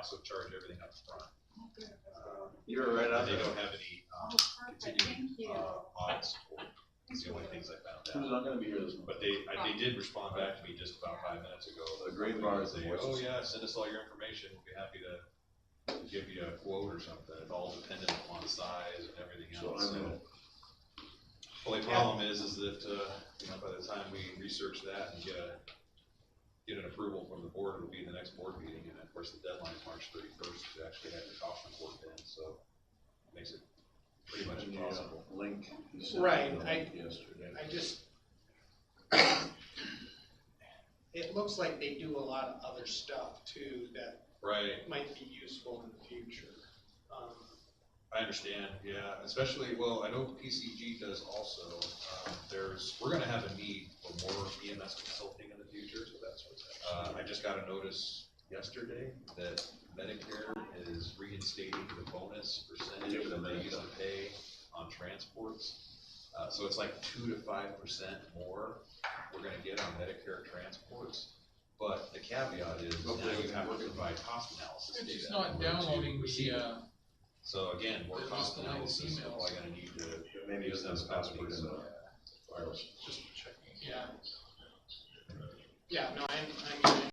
also charge everything up front. You're right on. They don't have any continuing audits. It's the only things I found Who's out. not gonna be here this month? But they did respond back to me just about 5 minutes ago. The Green Bar is the Say, voices. oh yeah, send us all your information. We'll be happy to give you a quote or something. It's all dependent upon size and everything So else. I'm in it. Only problem is that, you know, by the time we research that and get an approval from the board, it'll be the next board meeting. And of course, the deadline is March 31st to actually have the cost report in, so it makes it pretty much impossible. Link. You sent Right, me the link yesterday. I just, it looks like they do a lot of other stuff too that Right. might be useful in the future. I understand, yeah, especially, well, I know PCG does also. We're gonna have a need for more EMS consulting in the future. I just got a notice yesterday that Medicare is reinstating the bonus percentage that they used to pay on transports. So it's like 2 to 5% more we're gonna get on Medicare transports. But the caveat is now you have to provide cost analysis It's data. just not in order to downloading receive it. the, So again, more They're cost just analysis, we're emails. probably gonna need to Maybe use use those those password companies. in the wireless. just checking. Yeah. Yeah, no, I'm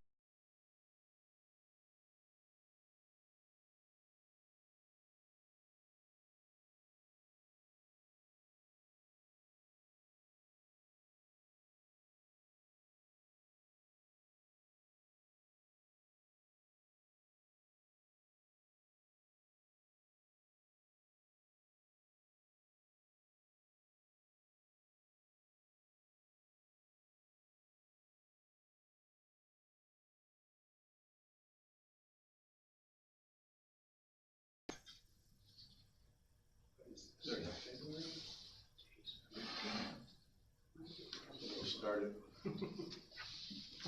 We'll start it.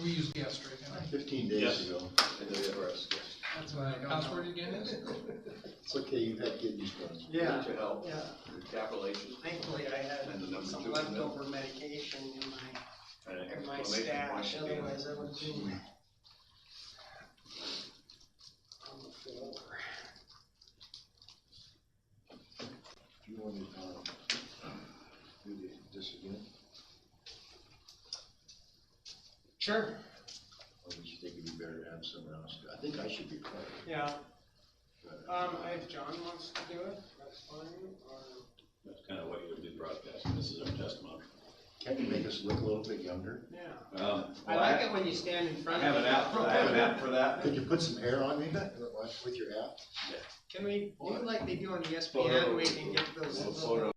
We use guest right now. 15 days Yes. ago. And the address, yes. That's my password again is? It's okay, you've had kidney stones. Yeah, To help. yeah. The capital H's. Thankfully, I And the had number some two, and then- leftover medication in And an my exclamation point stash, at the end. otherwise I would have been on the floor. Do you want to do this again? Sure. Or do you think it'd be better to have someone else? I think I should be quiet. Yeah, but- if John wants to do it, that's fine, or. That's kind of what you would do broadcasting. This is our testimony. Can't you make us look a little bit younger? Yeah. I like it when you stand in I front have of an me. app for that, I have an app for that. Could you put some hair on me with your app? Can we do like they do on Photo. ESPN, we can get those Little little photo.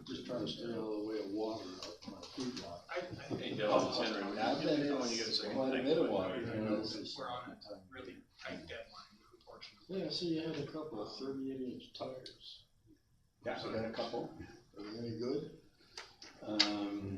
Just trying to stay all the way of water out my food lot. Hey, Dylan, it's Henry. When I've you been get- in when you get a second, quite a thank bit you. of water, you know, this is. We're on a really tight deadline, unfortunately. Yeah, so you had a couple of 38-inch tires. Yeah, we got a couple. Are they any good? I don't know,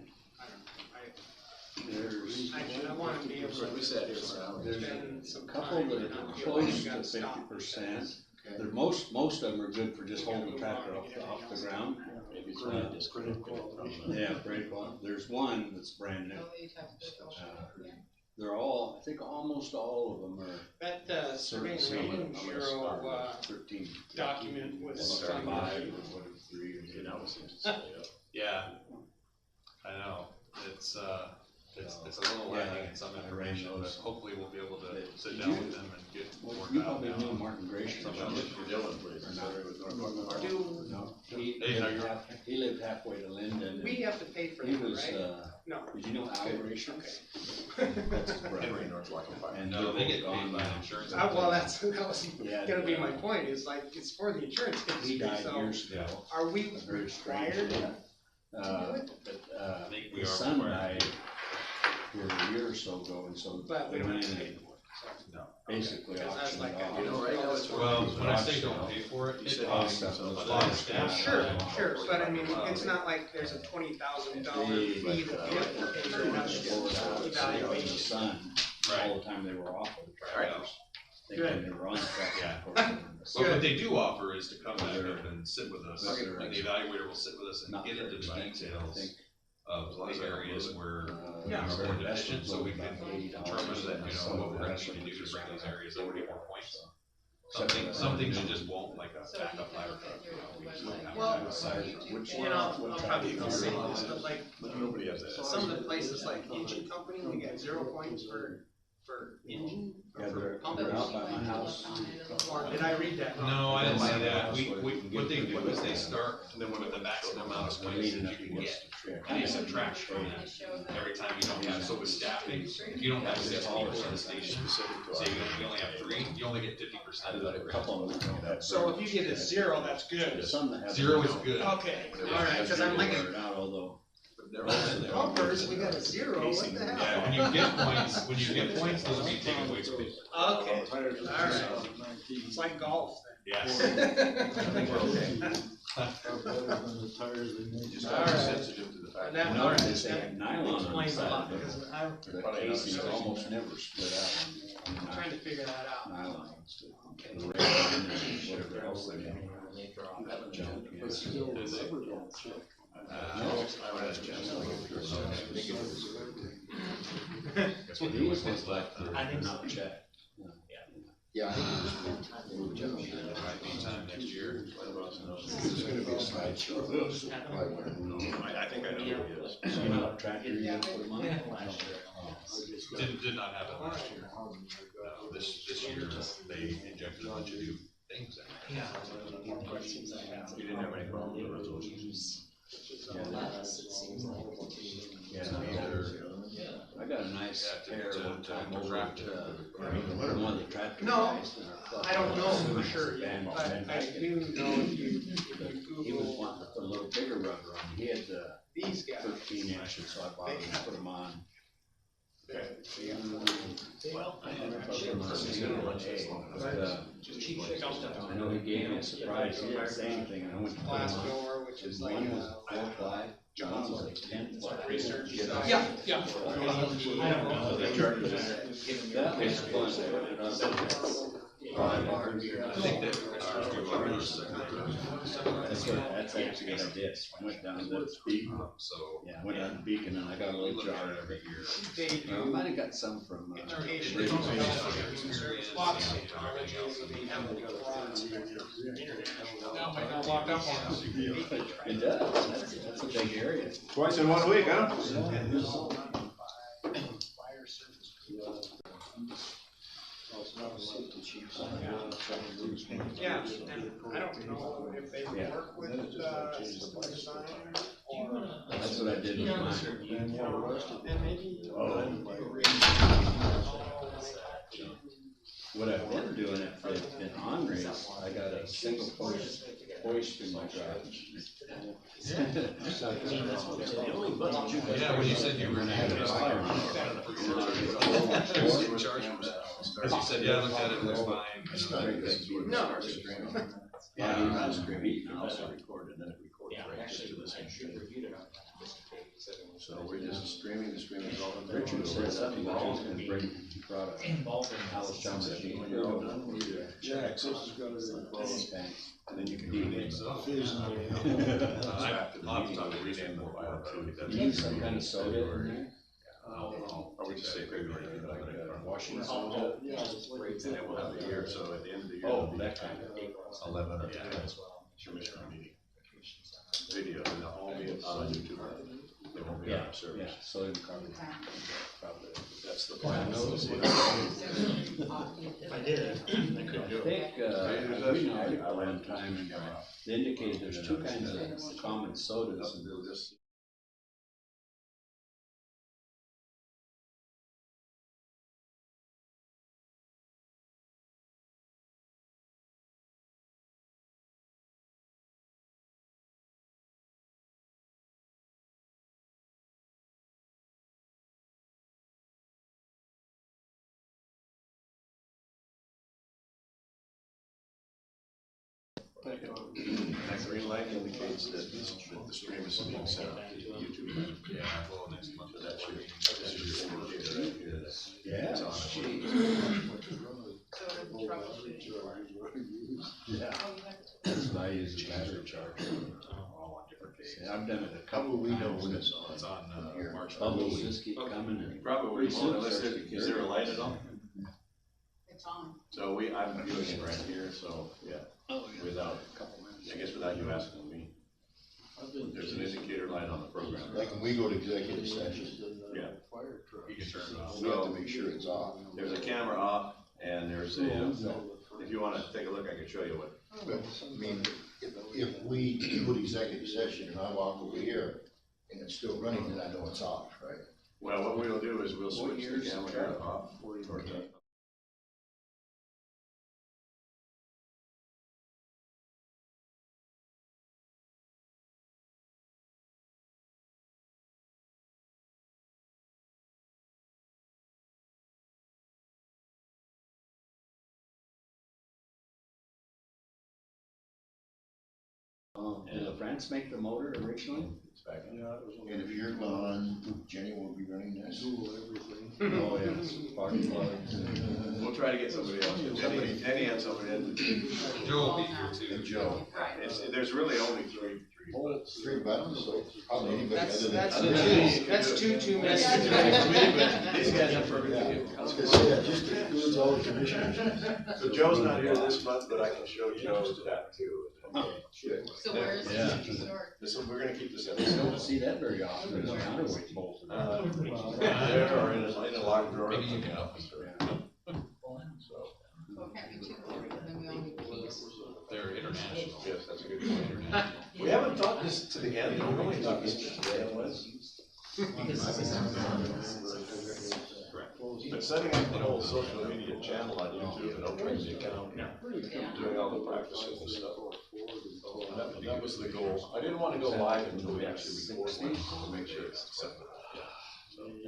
There's. I wanna be able to. We sat here for hours. There's spend some a couple time that and are not feel like close I to gotta stop 50%. Okay. They're most of them are good for just holding the tractor off the ground. Maybe it's Pretty- not just. pretty quality. Yeah, great one. There's one that's brand new. They're all, I think almost all of them are That, surveying rating bureau, 13. document was Start done. 5 or whatever, 3. You know, it seems to say, Yeah, I know, it's a little lacking in some information, but hopefully we'll be able to sit down with them and get more You dialed probably knew down. Martin Gratian. Dylan, please. Sorry, with Norfolk Martin. Do No, he Hey, how lived you- he lived halfway to Linden. we have to pay for He that, was, right? No. did you know Al Gratian? Okay. That's his brother. Henry, Norfolk Fire. And No, they they're get both paid gone by now. insurance. Well, that was Yeah, gonna be my point, is like, it's for the insurance He industry, died so years ago. are we Very strange. required? But, I think we his are son required. died here a year or so ago, and so But we they don't went have to in pay and for it, basically Because that's auctioned like it a- off. You know, right now it's. Well, when I say don't pay for it, You it said costs auction, so a it's lot of like- staff. so. Sure, but I mean, it's not like there's a $20,000 fee that you have to pay to have it His evaluation. son, Right. all the time they were off of the Right. tractors. Thinking they were on the Yeah. tractor. Well, what they do offer is to come back up and sit with us, Okay. and the evaluator will sit with us and Not get into very the expensive, I details think. of the areas where Yeah. are more deficient, so we can $80 determine that, you know, what we're gonna need to do to bring these areas up to get more points. Some things you just won't, like a backup ladder truck, you know, we just don't have Well, that. Which And I'll probably go say this, but like, But nobody has that. some of the places like Engine Company, they get 0 points for engine. Yeah, they're out by my house. Or did I read that wrong? No, I didn't see that. What they do is they start And then when with the maximum amount of They're points needing that up you can against get. the tree. And they subtract from that every time you don't have, so with staffing, if you don't have 6 people in the station, Specific to say our. you only have 3, you only get 50% of A that. couple of them don't have. So if you get a 0, that's good. Some that have. 0 is good. Okay, alright, cause I'm like, Out, although. They're all in there. pumpers, we got a 0, what the hell? Yeah, when you get points, those will be taken away from you. Okay, Tires are Alright. 2019. it's like golf Yes. then. I think we're okay. Are better than the tires they make. You just All gotta be right. sensitive to the fact. And that- that- No, alright, they say that nylon on the explains a side lot, of it. because I'm The casings almost never split out. trying to figure that out. Nylon. Okay. The rail and whatever else they make. Junk, yeah. But still, Is it? rubber don't fit. I would ask Jim. Guess we'll do These what's look like left. they're I think so. not checked. Yeah, I think it was one time they were jumping. Anytime next year. There's gonna be a slideshow of this. I think I know who he is. So you know what tractor you're gonna put them on? Did not happen last year. No, this year, they injected a bunch of new things in. Yeah. You didn't have any problem with the resolutions. Yeah, I got a nice Yeah, pair to one time to over draft at, it. one of the tractor No, guys. I don't know for sure yet, but I do know if you He was Google wanting to put a little bigger rubber on, he had these guys. 13 inches, so I bought him and put them on. Well, I don't know if I put 'em on C1A, but, I know he gave me a surprise, he didn't say anything, and I went to put Glass them on. door, which is like, One was 4-ply, one was a 10-ply. research stuff. Yeah. Yeah. I don't know, they charged us. That was fun, they put it on. 5 bars. I think that, That's actually what I did, I went down to the Beacon, so. yeah, I went down to Beacon and I got a We little look jar at it of every it. year. They I do might have got some from, education, Brady. lots of technology, they have a lot of internet. Now might not lock up on us. It does, that's a big area. Twice in 1 week, huh? Fire service. Yeah, and I don't know if they Yeah. work with, system design or. That's what I did with mine. And maybe. Oh. What I've been doing at Henry's, I got a single post hoist in my garage. The only budget you guys. Yeah, when you said you were. As you said, yeah, I looked at it, it looks fine. It's not a good idea. No. Yeah. You can stream it, you can also record, and then it records Yeah, right actually, to the I same should stream. review it. So we're just streaming, the stream is all in there. Richard said something about he's gonna bring product. Involved in Alice Johnson. When you're all done, yeah, Chris has got it in close, and then you can rename it. I'll have to talk to rename the file too. You need some kind of soda in there? Or we just say February, Washington soda. soda? And then we'll have the year, so at the end of the year. Oh, it'll be that kind of. 11 or Yeah. 10. Commissioner meeting. Video, and they'll all be on YouTube. They won't be on Yeah, our service. yeah, sodium carbonate. Probably. That's the plan. I did. I couldn't I think, we know at one time, they indicated there's two kinds of common sodas. And they'll just. That green light indicates that the stream is being sent out to YouTube. Yeah, well, next month. So that's your, this is your indicator right here. Yeah. It's on it. Yeah. That's what I use a battery charger. All on different days. Yeah, I've done it a couple we of know times. when it's on. It's on, March. Bubbles just keep coming and. Probably won't unless there, is there a light at all? It's on. So I'm viewing it right here, so, yeah, without, I guess without you asking me. There's an indicator light on the program. Like when we go to executive session, Yeah. You can turn it off. we have to make sure it's off. There's a camera off and there's a, if you wanna take a look, I can show you what. But, I mean, if we do an executive session and I walk over here and it's still running, then I know it's off, right? Well, what we'll do is we'll switch the camera off. Or to- Did France make the motor originally? It's back in. And if you're gone, Jenny will be running this. Oh, yeah. Spark plugs. We'll try to get somebody else. Denny had somebody in. Joe will be here too. And Joe. There's really only three buttons. Three buttons, so probably anybody other than. That's too many. These guys are perfect. I was gonna say, that just includes all the commissioners. So Joe's not here this month, but I can show Joe that too. So where's Yeah. the store? This one, we're gonna keep this in. You don't see that very often, there's a counterweight bolt. There or in a locked drawer. Maybe you can help us. So, Well, it can't be too clear, then we only keys. They're international. yes, that's a good point. International. We haven't taught this to the end, we only taught this to the end, was. But setting up the whole social media channel on YouTube and opening the account, doing all the practices and stuff. That was the goal. I didn't want to go live until we actually recorded it to make sure it's acceptable.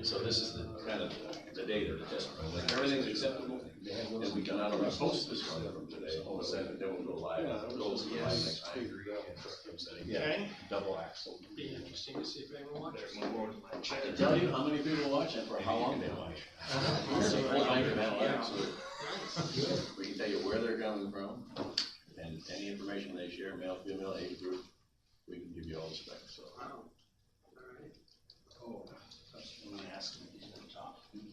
So this is the kind of the data to test. Everything's acceptable. And we can not only post this one from today, then we'll go live. Go live next week. Okay. Double axle. Be interesting to see if anyone watches. I can tell you how many people watch and for how long they watch. We can tell you where they're coming from and any information they share, male, female, age group, we can give you all the specs, so. Wow. Alright.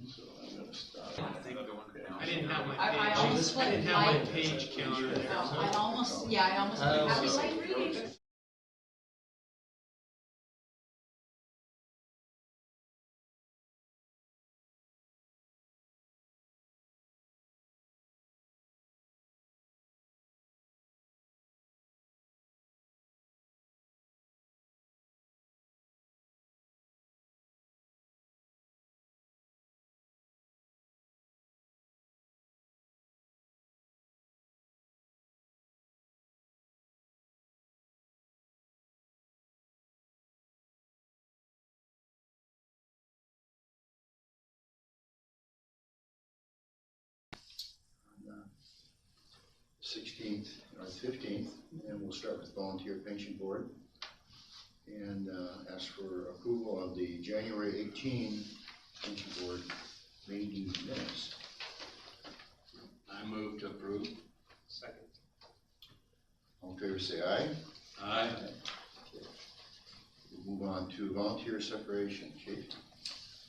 So I'm gonna stop. I didn't have my I page, almost I didn't went have my light. page counter there. I almost, yeah, I almost, I was like reading. 16th or 15th, and we'll start with Volunteer Pension Board. And ask for approval of the January 18 Pension Board meeting minutes. I move to approve. Second. All in favor, say aye. Aye. We'll move on to volunteer separation. Chief?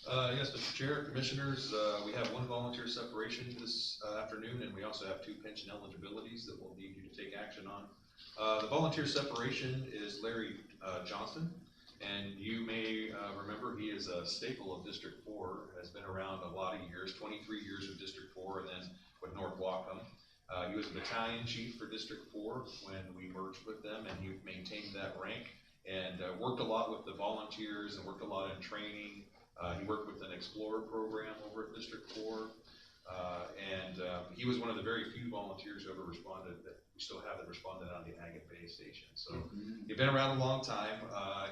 Yes, Mr. Chair, Commissioners, we have one volunteer separation this afternoon, and we also have two pension eligibilities that we'll need you to take action on. The volunteer separation is Larry Johnston, and you may remember he is a staple of District 4, has been around a lot of years, 23 years with District 4, and then with North Wacom. He was a battalion chief for District 4 when we merged with them, and he maintained that rank and worked a lot with the volunteers and worked a lot in training. He worked with an Explorer program over at District 4, and he was one of the very few volunteers who ever responded, that we still have, that responded on the Agate Bay Station. So he's been around a long time.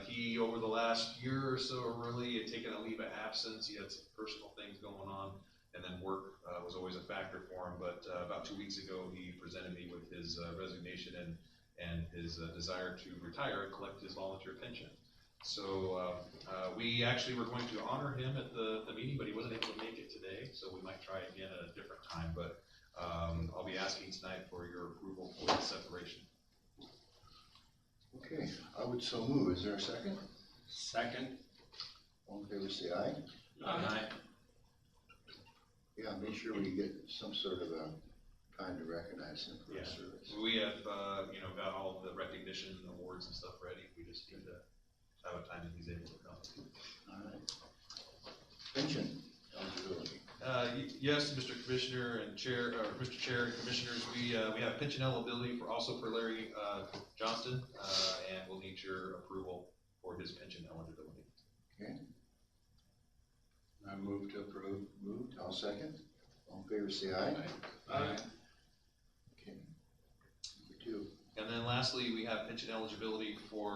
He, over the last year or so, really had taken a leave of absence. He had some personal things going on, and then work was always a factor for him. But about 2 weeks ago, he presented me with his resignation and his desire to retire and collect his volunteer pension. So we actually were going to honor him at the meeting, but he wasn't able to make it today, so we might try again at a different time. But I'll be asking tonight for your approval for the separation. Okay, I would so move. Is there a second? Second. All in favor, say aye. Aye. Yeah, make sure we get some sort of a time to recognize him for his Yeah. service. We have, got all the recognition awards and stuff ready. We just need to have a time that he's able to come. All right. Pension eligibility. Yes, Mr. Commissioner and Chair, or Mr. Chair and Commissioners, we have pension eligibility also for Larry Johnston, and we'll need your approval for his pension eligibility. Okay, I move to approve. moved. I'll second. All in favor, say aye. Aye. Okay. Number 2. And then lastly, we have pension eligibility for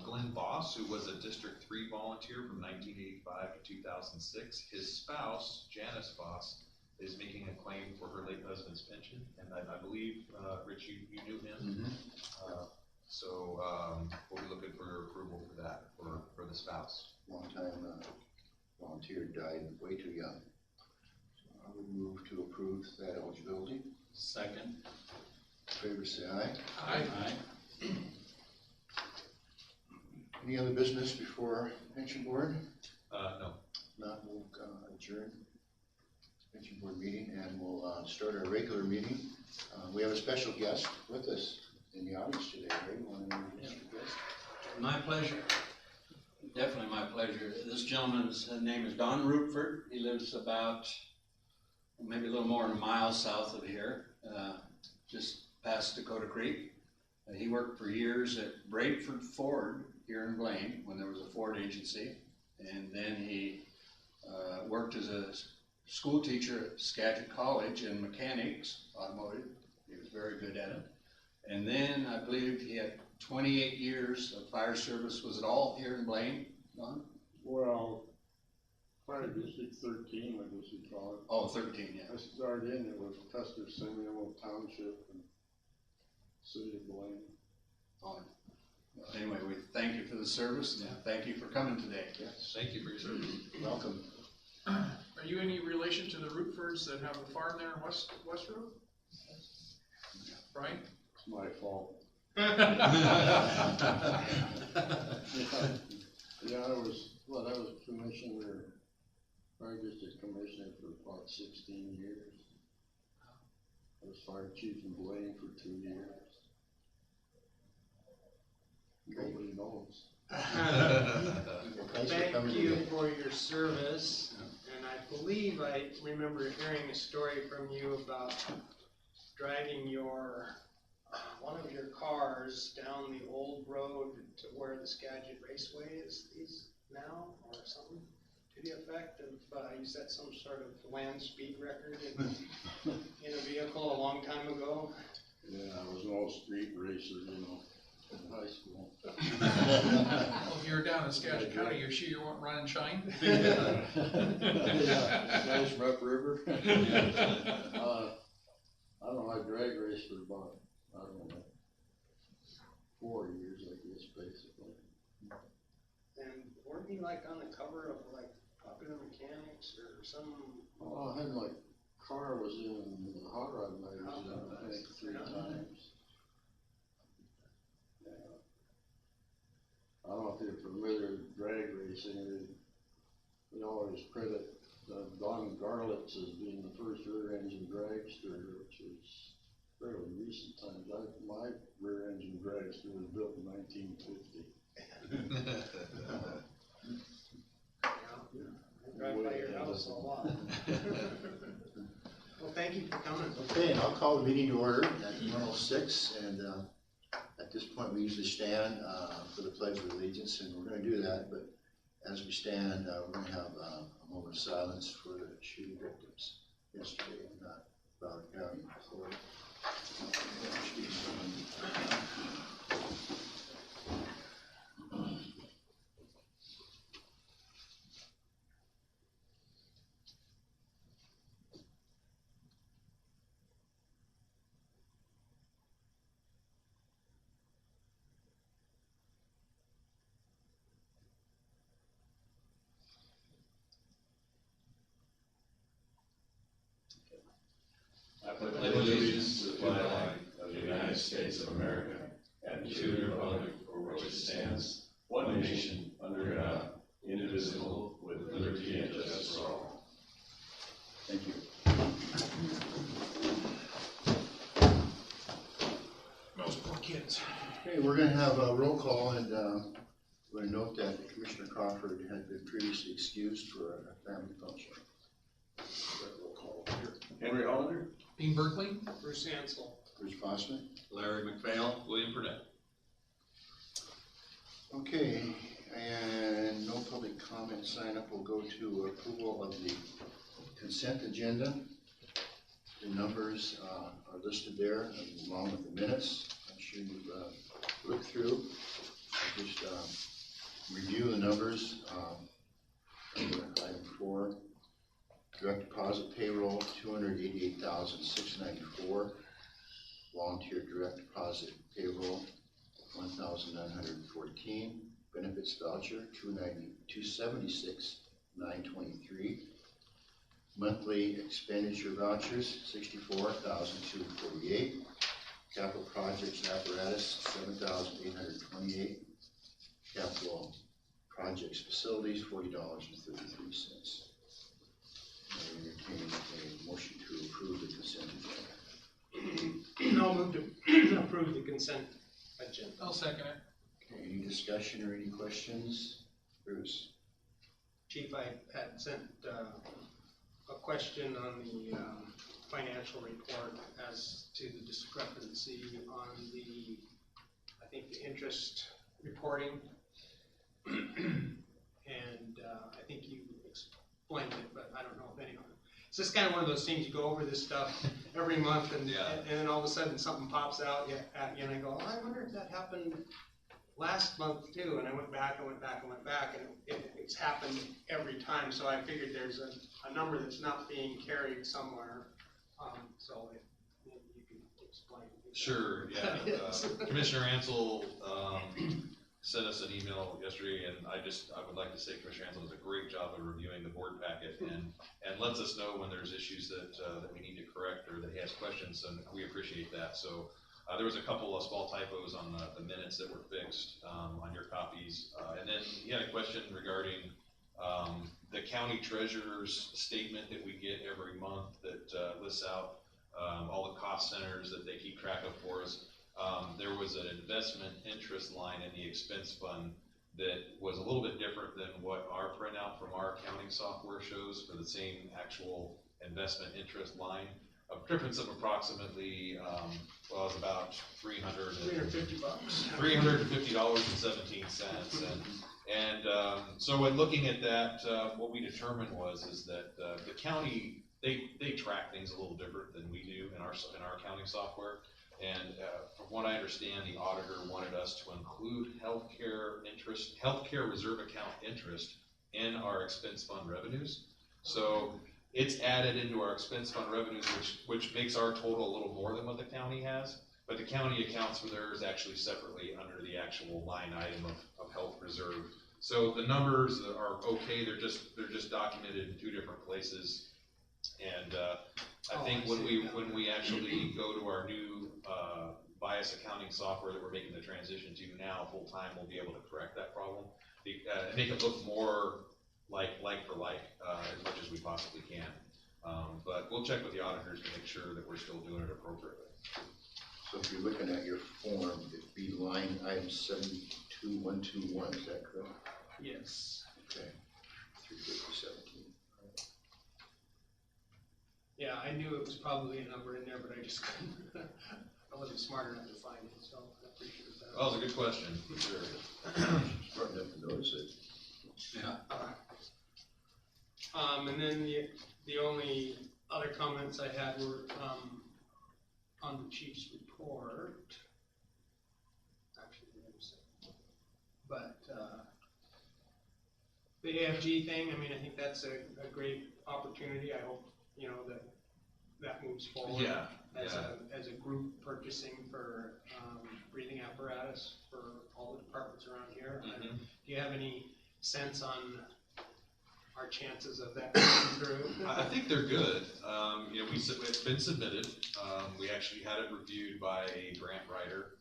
Glenn Voss, who was a District 3 volunteer from 1985 to 2006. His spouse, Janice Voss, is making a claim for her late husband's pension, and I believe, Rich, you knew him. So we'll be looking for your approval for that, for the spouse. Long time volunteer, died way too young. So I would move to approve that eligibility. Second. In favor, say aye. Aye. Any other business before pension board? No. Not, we'll adjourn pension board meeting, and we'll start our regular meeting. We have a special guest with us in the audience today, right? You want to introduce your guest? My pleasure. Definitely my pleasure. This gentleman's name is Don Rootford. He lives about maybe a little more than a mile south of here, just past Dakota Creek. He worked for years at Bradford Ford here in Blaine when there was a Ford agency. And then he worked as a school teacher at Skagit College in mechanics, automotive. He was very good at it. And then I believe he had 28 years of fire service. Was it all here in Blaine, Don? Well, Fire District 13, I guess you call it. Oh, 13, yeah. I started in, it was Custer Seminole Township and City of Blaine. Oh, anyway, we thank you for the service and thank you for coming today. Yes. Thank you for your service. Welcome. Are you any relation to the Rootfords that have a farm there in Westroad? Brian? It's my fault. Yeah, I was commissioner, Fire District Commissioner for about 16 years. I was fire chief in Blaine for 2 years. Nobody knows. Thanks for coming Thank you today. for your service, and I believe I remember hearing a story from you about driving one of your cars down the old road to where the Skagit Raceway is now, or something to the effect of, you set some sort of land speed record in a vehicle a long time ago. Yeah, I was an old street racer, in high school. Well, if you're down in Skagit County, you're sure you won't run and shine? Yeah, nice rough river. I don't know, I drag raced for about, I don't know, 4 years, I guess, basically. And weren't you like on the cover of like Popular Mechanics or some? Oh, I had my car was in the Hot Rod magazine, I think, 3 times. Yeah. I don't know if you're familiar with drag racing, we always credit Don Garlitz as being the first rear engine dragster, which was fairly recent times. My rear engine dragster was built in 1950. I drive by your house a lot. Well, thank you for coming. Okay, and I'll call the meeting to order at 1:06, and at this point, we usually stand for the Pledge of Allegiance, and we're gonna do that, but as we stand, we're gonna have a moment of silence for the shooting victims yesterday in Broward County, Florida. I pledge allegiance to the flag of the United States of America and to the republic for which it stands, one nation, under God, indivisible, with liberty and justice for all. Thank you. Those poor kids. Okay, we're gonna have a roll call, and we're gonna note that Commissioner Crawford had been previously excused for a family function. Roll call here. Henry Hollander? Dean Berkeley? Bruce Ansel. Bruce Fossman. Larry McPhail. William Burnett. Okay, and no public comment sign up. We'll go to approval of the consent agenda. The numbers are listed there along with the minutes. I'm sure you've looked through. I'll just review the numbers. Under item 4, direct deposit payroll, $288,694. Volunteer direct deposit payroll, $1,914. Benefits voucher, $276,923. Monthly expenditure vouchers, $64,248. Capital projects apparatus, $7,828. Capital projects facilities, $40.33. I entertain a motion to approve the consent agenda. I'll move to approve the consent agenda. I'll second it. Okay, any discussion or any questions? Bruce? Chief, I had sent a question on the financial report as to the discrepancy on the, I think, the interest reporting. And I think you explained it, but I don't know if anyone. It's just kind of one of those things, you go over this stuff every month and then all of a sudden something pops out at you and I go, oh, I wonder if that happened last month too. And I went back and it's happened every time. So I figured there's a number that's not being carried somewhere. So you can explain. Sure, yeah. Commissioner Ansel sent us an email yesterday, and I would like to say Commissioner Ansel does a great job of reviewing the board packet and lets us know when there's issues that we need to correct or that he has questions, and we appreciate that. So there was a couple of small typos on the minutes that were fixed on your copies, and then he had a question regarding the county treasurer's statement that we get every month that lists out all the cost centers that they keep track of for us. There was an investment interest line in the expense fund that was a little bit different than what our printout from our accounting software shows for the same actual investment interest line. A difference of approximately, it was about $350. $350.17. So in looking at that, what we determined is that the county, they track things a little different than we do in our accounting software. And from what I understand, the auditor wanted us to include healthcare reserve account interest in our expense fund revenues. So it's added into our expense fund revenues, which makes our total a little more than what the county has. But the county accounts for theirs actually separately under the actual line item of health reserve. So the numbers are okay, they're just documented in two different places. And, I think when we actually go to our new, bias accounting software that we're making the transition to now full time, we'll be able to correct that problem. Make it look more like for like, as much as we possibly can. But we'll check with the auditors to make sure that we're still doing it appropriately. So if you're looking at your form, it'd be line item 72121, is that correct? Yes. Okay. 35017. Yeah, I knew it was probably a number in there, but I just couldn't, I wasn't smart enough to find it, so I appreciate that. Well, that was a good question, for sure. Smart enough to notice it. Yeah. And then the only other comments I had were, on the chief's report. Actually, wait a second. But, the AFG thing, I mean, I think that's a great opportunity. I hope, you know, that moves forward. Yeah, As a group purchasing for, breathing apparatus for all the departments around here. Mhm. Do you have any sense on our chances of that coming through? I think they're good. You know, it's been submitted. We actually had it reviewed by a grant writer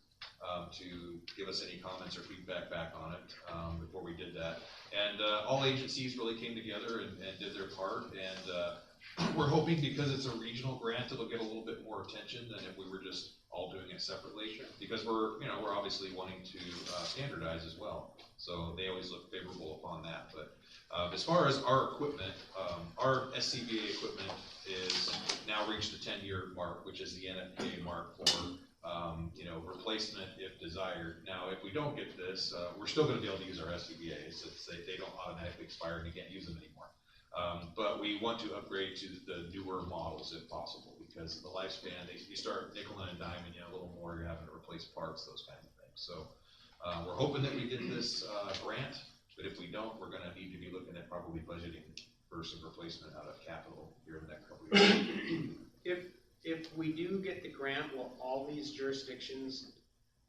to give us any comments or feedback back on it before we did that. And all agencies really came together and did their part. And we're hoping because it's a regional grant, it'll get a little bit more attention than if we were just all doing it separately. Because we're obviously wanting to standardize as well. So they always look favorable upon that. But as far as our equipment, our SCBA equipment is now reached the 10-year mark, which is the NFPA mark for replacement if desired. Now, if we don't get this, we're still going to be able to use our SCBA's. They don't automatically expire and you can't use them anymore. But we want to upgrade to the newer models if possible, because the lifespan, you start nickel and diming, a little more, you're having to replace parts, those kinds of things. So we're hoping that we get this grant, but if we don't, we're gonna need to be looking at probably budgeting for some replacement out of capital here in the next couple of years. If we do get the grant, will all these jurisdictions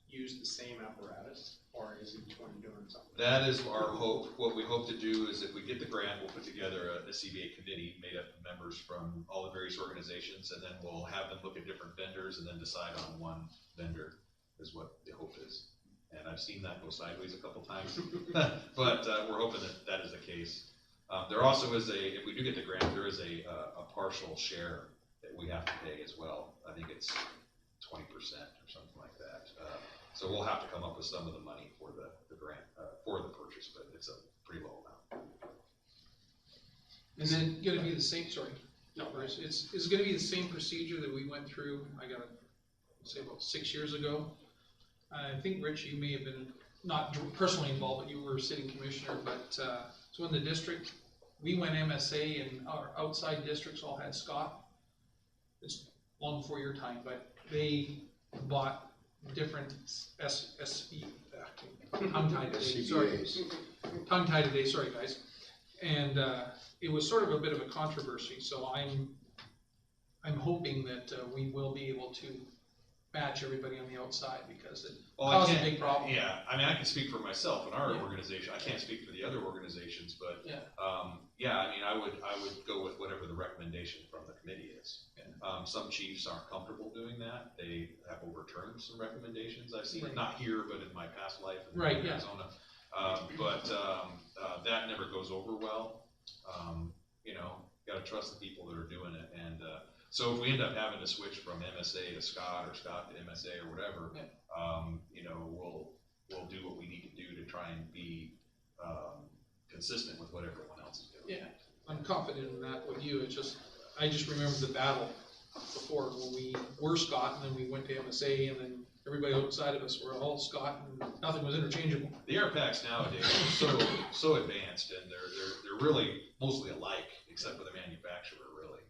use the same apparatus, or is each one doing something? That is our hope. What we hope to do is if we get the grant, we'll put together a CBA committee made up of members from all the various organizations, and then we'll have them look at different vendors and then decide on one vendor is what the hope is. And I've seen that go sideways a couple times, but we're hoping that that is the case. There also is if we do get the grant, there is a partial share that we have to pay as well. I think it's 20% or something like that. So we'll have to come up with some of the money for the grant, for the purchase, but it's a pretty low amount. And then gonna be the same, sorry, no, it's gonna be the same procedure that we went through, I gotta say about 6 years ago. I think, Rich, you may have been not personally involved, but you were city commissioner, but, so in the district, we went MSA and our outside districts all had Scott. It's long before your time, but they bought different tongue-tied today, sorry. Tongue-tied today, sorry guys. And it was sort of a bit of a controversy, so I'm hoping that we will be able to match everybody on the outside, because it caused a big problem. Yeah, I mean, I can speak for myself and our organization. I can't speak for the other organizations, but I mean, I would go with whatever the recommendation from the committee is. Some chiefs aren't comfortable doing that. They have overturned some recommendations I've seen, not here, but in my past life in Arizona. That never goes over well. Got to trust the people that are doing it, and so if we end up having to switch from MSA to Scott or Scott to MSA or whatever, we'll do what we need to do to try and be consistent with what everyone else is doing. Yeah, I'm confident in that with you. I just remember the battle before when we were Scott and then we went to MSA, and then everybody outside of us were all Scott and nothing was interchangeable. The air packs nowadays are so advanced, and they're really mostly alike, except for the manufacturer, really.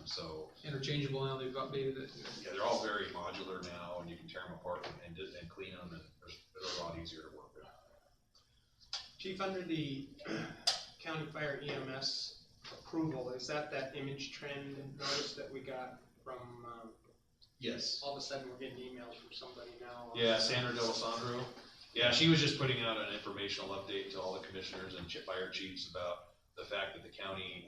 So interchangeable now, they've updated it. Yeah, they're all very modular now, and you can tear them apart and clean them, and they're a lot easier to work with. Chief, under the county fire EMS approval, is that image trend notice that we got from, Yes. all of a sudden we're getting emails from somebody now? Yeah, Sandra D'Alessandro. Yeah, she was just putting out an informational update to all the commissioners and fire chiefs about the fact that the county,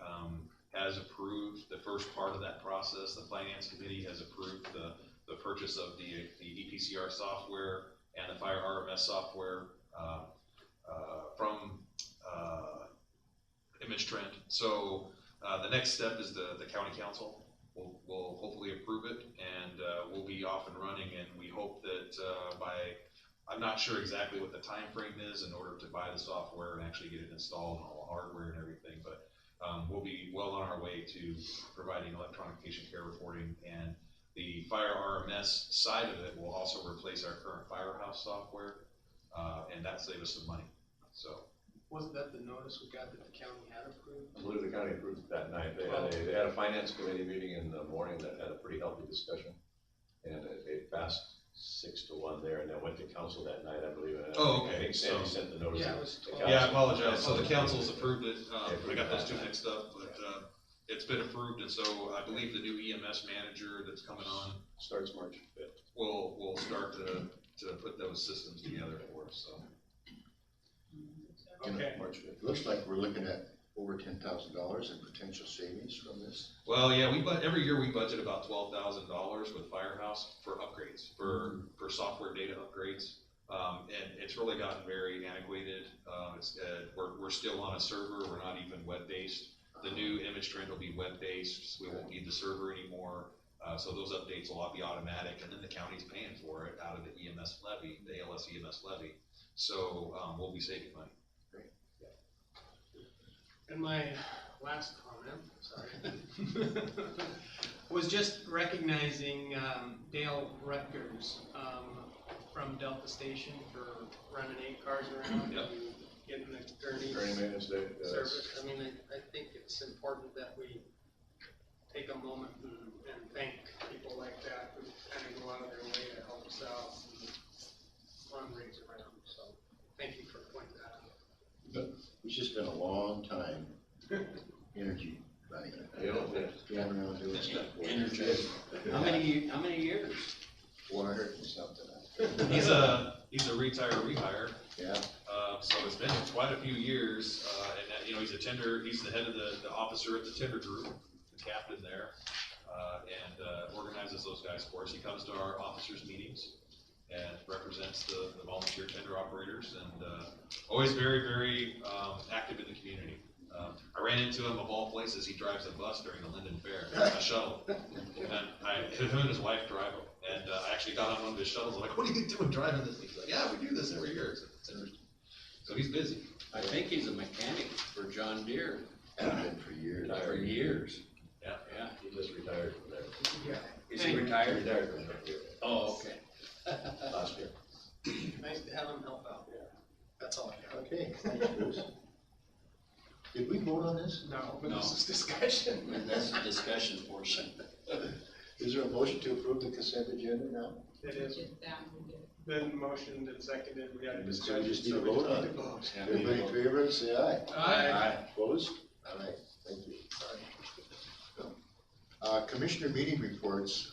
has approved the first part of that process. The finance committee has approved the purchase of the EPCR software and the fire RMS software, from, Image Trend. So, the next step is the county council will hopefully approve it, and we'll be off and running, and we hope that I'm not sure exactly what the time frame is in order to buy the software and actually get it installed and all the hardware and everything, but we'll be well on our way to providing electronic patient care reporting, and the fire RMS side of it will also replace our current Firehouse software, and that saves us some money, so. Wasn't that the notice we got that the county had approved? I believe the county approved it that night. They had a finance committee meeting in the morning that had a pretty healthy discussion. And it passed 6-1 there, and then went to council that night, I believe. And Oh, okay. I think Sandy sent the notice. Yeah, to it was the 12. council. Yeah, I apologize. So the council's approved it. I got those two mixed up, but it's been approved, and so I believe the new EMS manager that's coming on Starts March 5th. will start to put those systems together for us, so. Okay. March 5th. Looks like we're looking at over $10,000 in potential savings from this. Well, yeah, every year we budget about $12,000 with Firehouse for upgrades, for software data upgrades. And it's really gotten very antiquated. We're still on a server. We're not even web-based. The new Image Trend will be web-based. We won't need the server anymore. So those updates will all be automatic, and then the county's paying for it out of the EMS levy, the ALS EMS levy. So we'll be saving money. And my last comment, sorry, was just recognizing Dale Rutgers from Delta Station for running 8 cars around Yep. and getting the gurney Gurney maintenance day. service. I mean, I think it's important that we take a moment and thank people like that who kind of go out of their way to help us out and fundraise around. So thank you for pointing that out. It's just been a long time, energy, running it. Yeah. Going around doing stuff. Energy. How many years? 400 and something. He's a retired rehire. Yeah, So it's been quite a few years, and he's the head of the officer at the tender group, the captain there, and organizes those guys for us. He comes to our officers' meetings and represents the volunteer tender operators, and always very, very active in the community. I ran into him of all places. He drives a bus during the Linden Fair, a shuttle, and him and his wife drive them. And I actually got on one of his shuttles. I'm like, "What are you doing driving this?" He's like, "Yeah, we do this every year." It's interesting. So he's busy. I think he's a mechanic for John Deere have been for years. for years. Yeah. Yeah. He just retired from there. Yeah. Is he retired? Retired from there Oh, okay. last year. Nice to have him help out. That's all I got. Okay, thanks, Bruce. Did we vote on this? No, but No. this is discussion. And that's the discussion portion. Is there a motion to approve the consent agenda now? It is. Just that we did. Then motioned and seconded, we had a So we discussion. just need to so we vote just on need it. to vote. Everybody in favor, say aye. Aye. Opposed? All right, thank you. Commissioner meeting reports.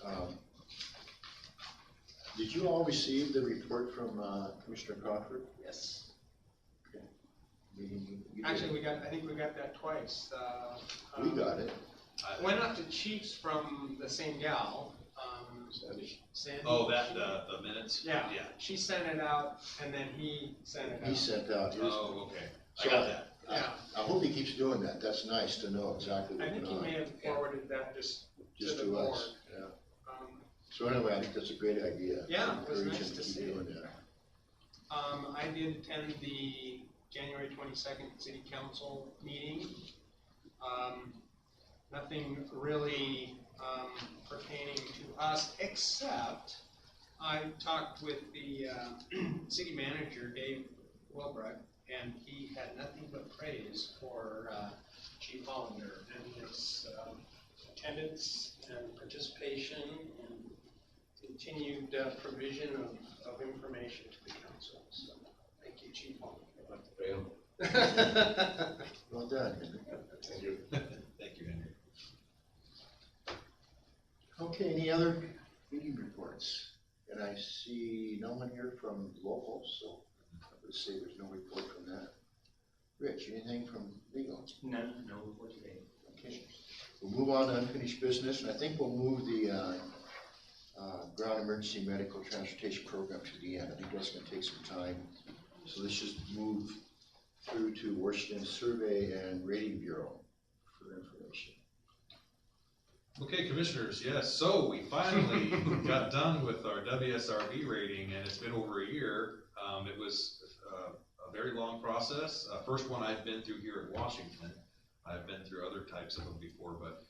Did you all receive the report from Commissioner Crawford? Yes. You did. Actually, I think we got that twice. We got it. Went up to Chiefs from the same gal, Sandy. Oh, the minutes? Yeah. Yeah. She sent it out and then he sent it out. He sent out his. Oh, okay. I So got that. Yeah. I hope he keeps doing that. That's nice to know exactly I what's think going he on. may have forwarded that just Just to the to board. us, yeah. Um, So anyway, I think that's a great idea. Yeah, it was Encourage nice him to keep see. doing that. I did attend the January 22nd city council meeting. Nothing really pertaining to us, except I talked with the city manager, Dave Wilbrook, and he had nothing but praise for Chief Hollander and his attendance and participation and continued provision of information to the council. So, thank you, Chief Hollander. Well done, Henry. Thank you. Thank Okay, any other meeting reports? And I see no one here from local, so I would say there's no report from that. Rich, anything from legal? None, no report today. Okay. We'll move on to unfinished business, and I think we'll move the ground emergency medical transportation program to the end. I think that's gonna take some time. So let's just move through to Washington Survey and Rating Bureau for information. Okay, commissioners, yes, so we finally got done with our WSRB rating, and it's been over a year. It was a very long process. First one I've been through here in Washington. I've been through other types of them before, but,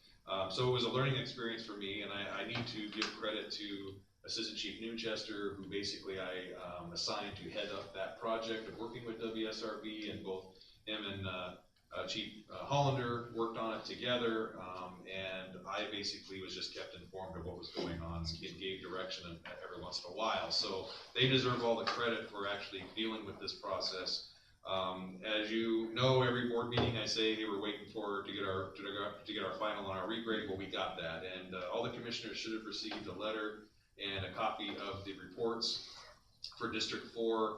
so it was a learning experience for me, and I need to give credit to Assistant Chief Newchester, who basically I assigned to head up that project of working with WSRB, and both him and Chief Hollander worked on it together, and I basically was just kept informed of what was going on and gave direction every once in a while. So they deserve all the credit for actually dealing with this process. As you know, every board meeting I say, hey, we're waiting to get our final on our regrade. Well, we got that, and all the commissioners should have received a letter and a copy of the reports for District 4,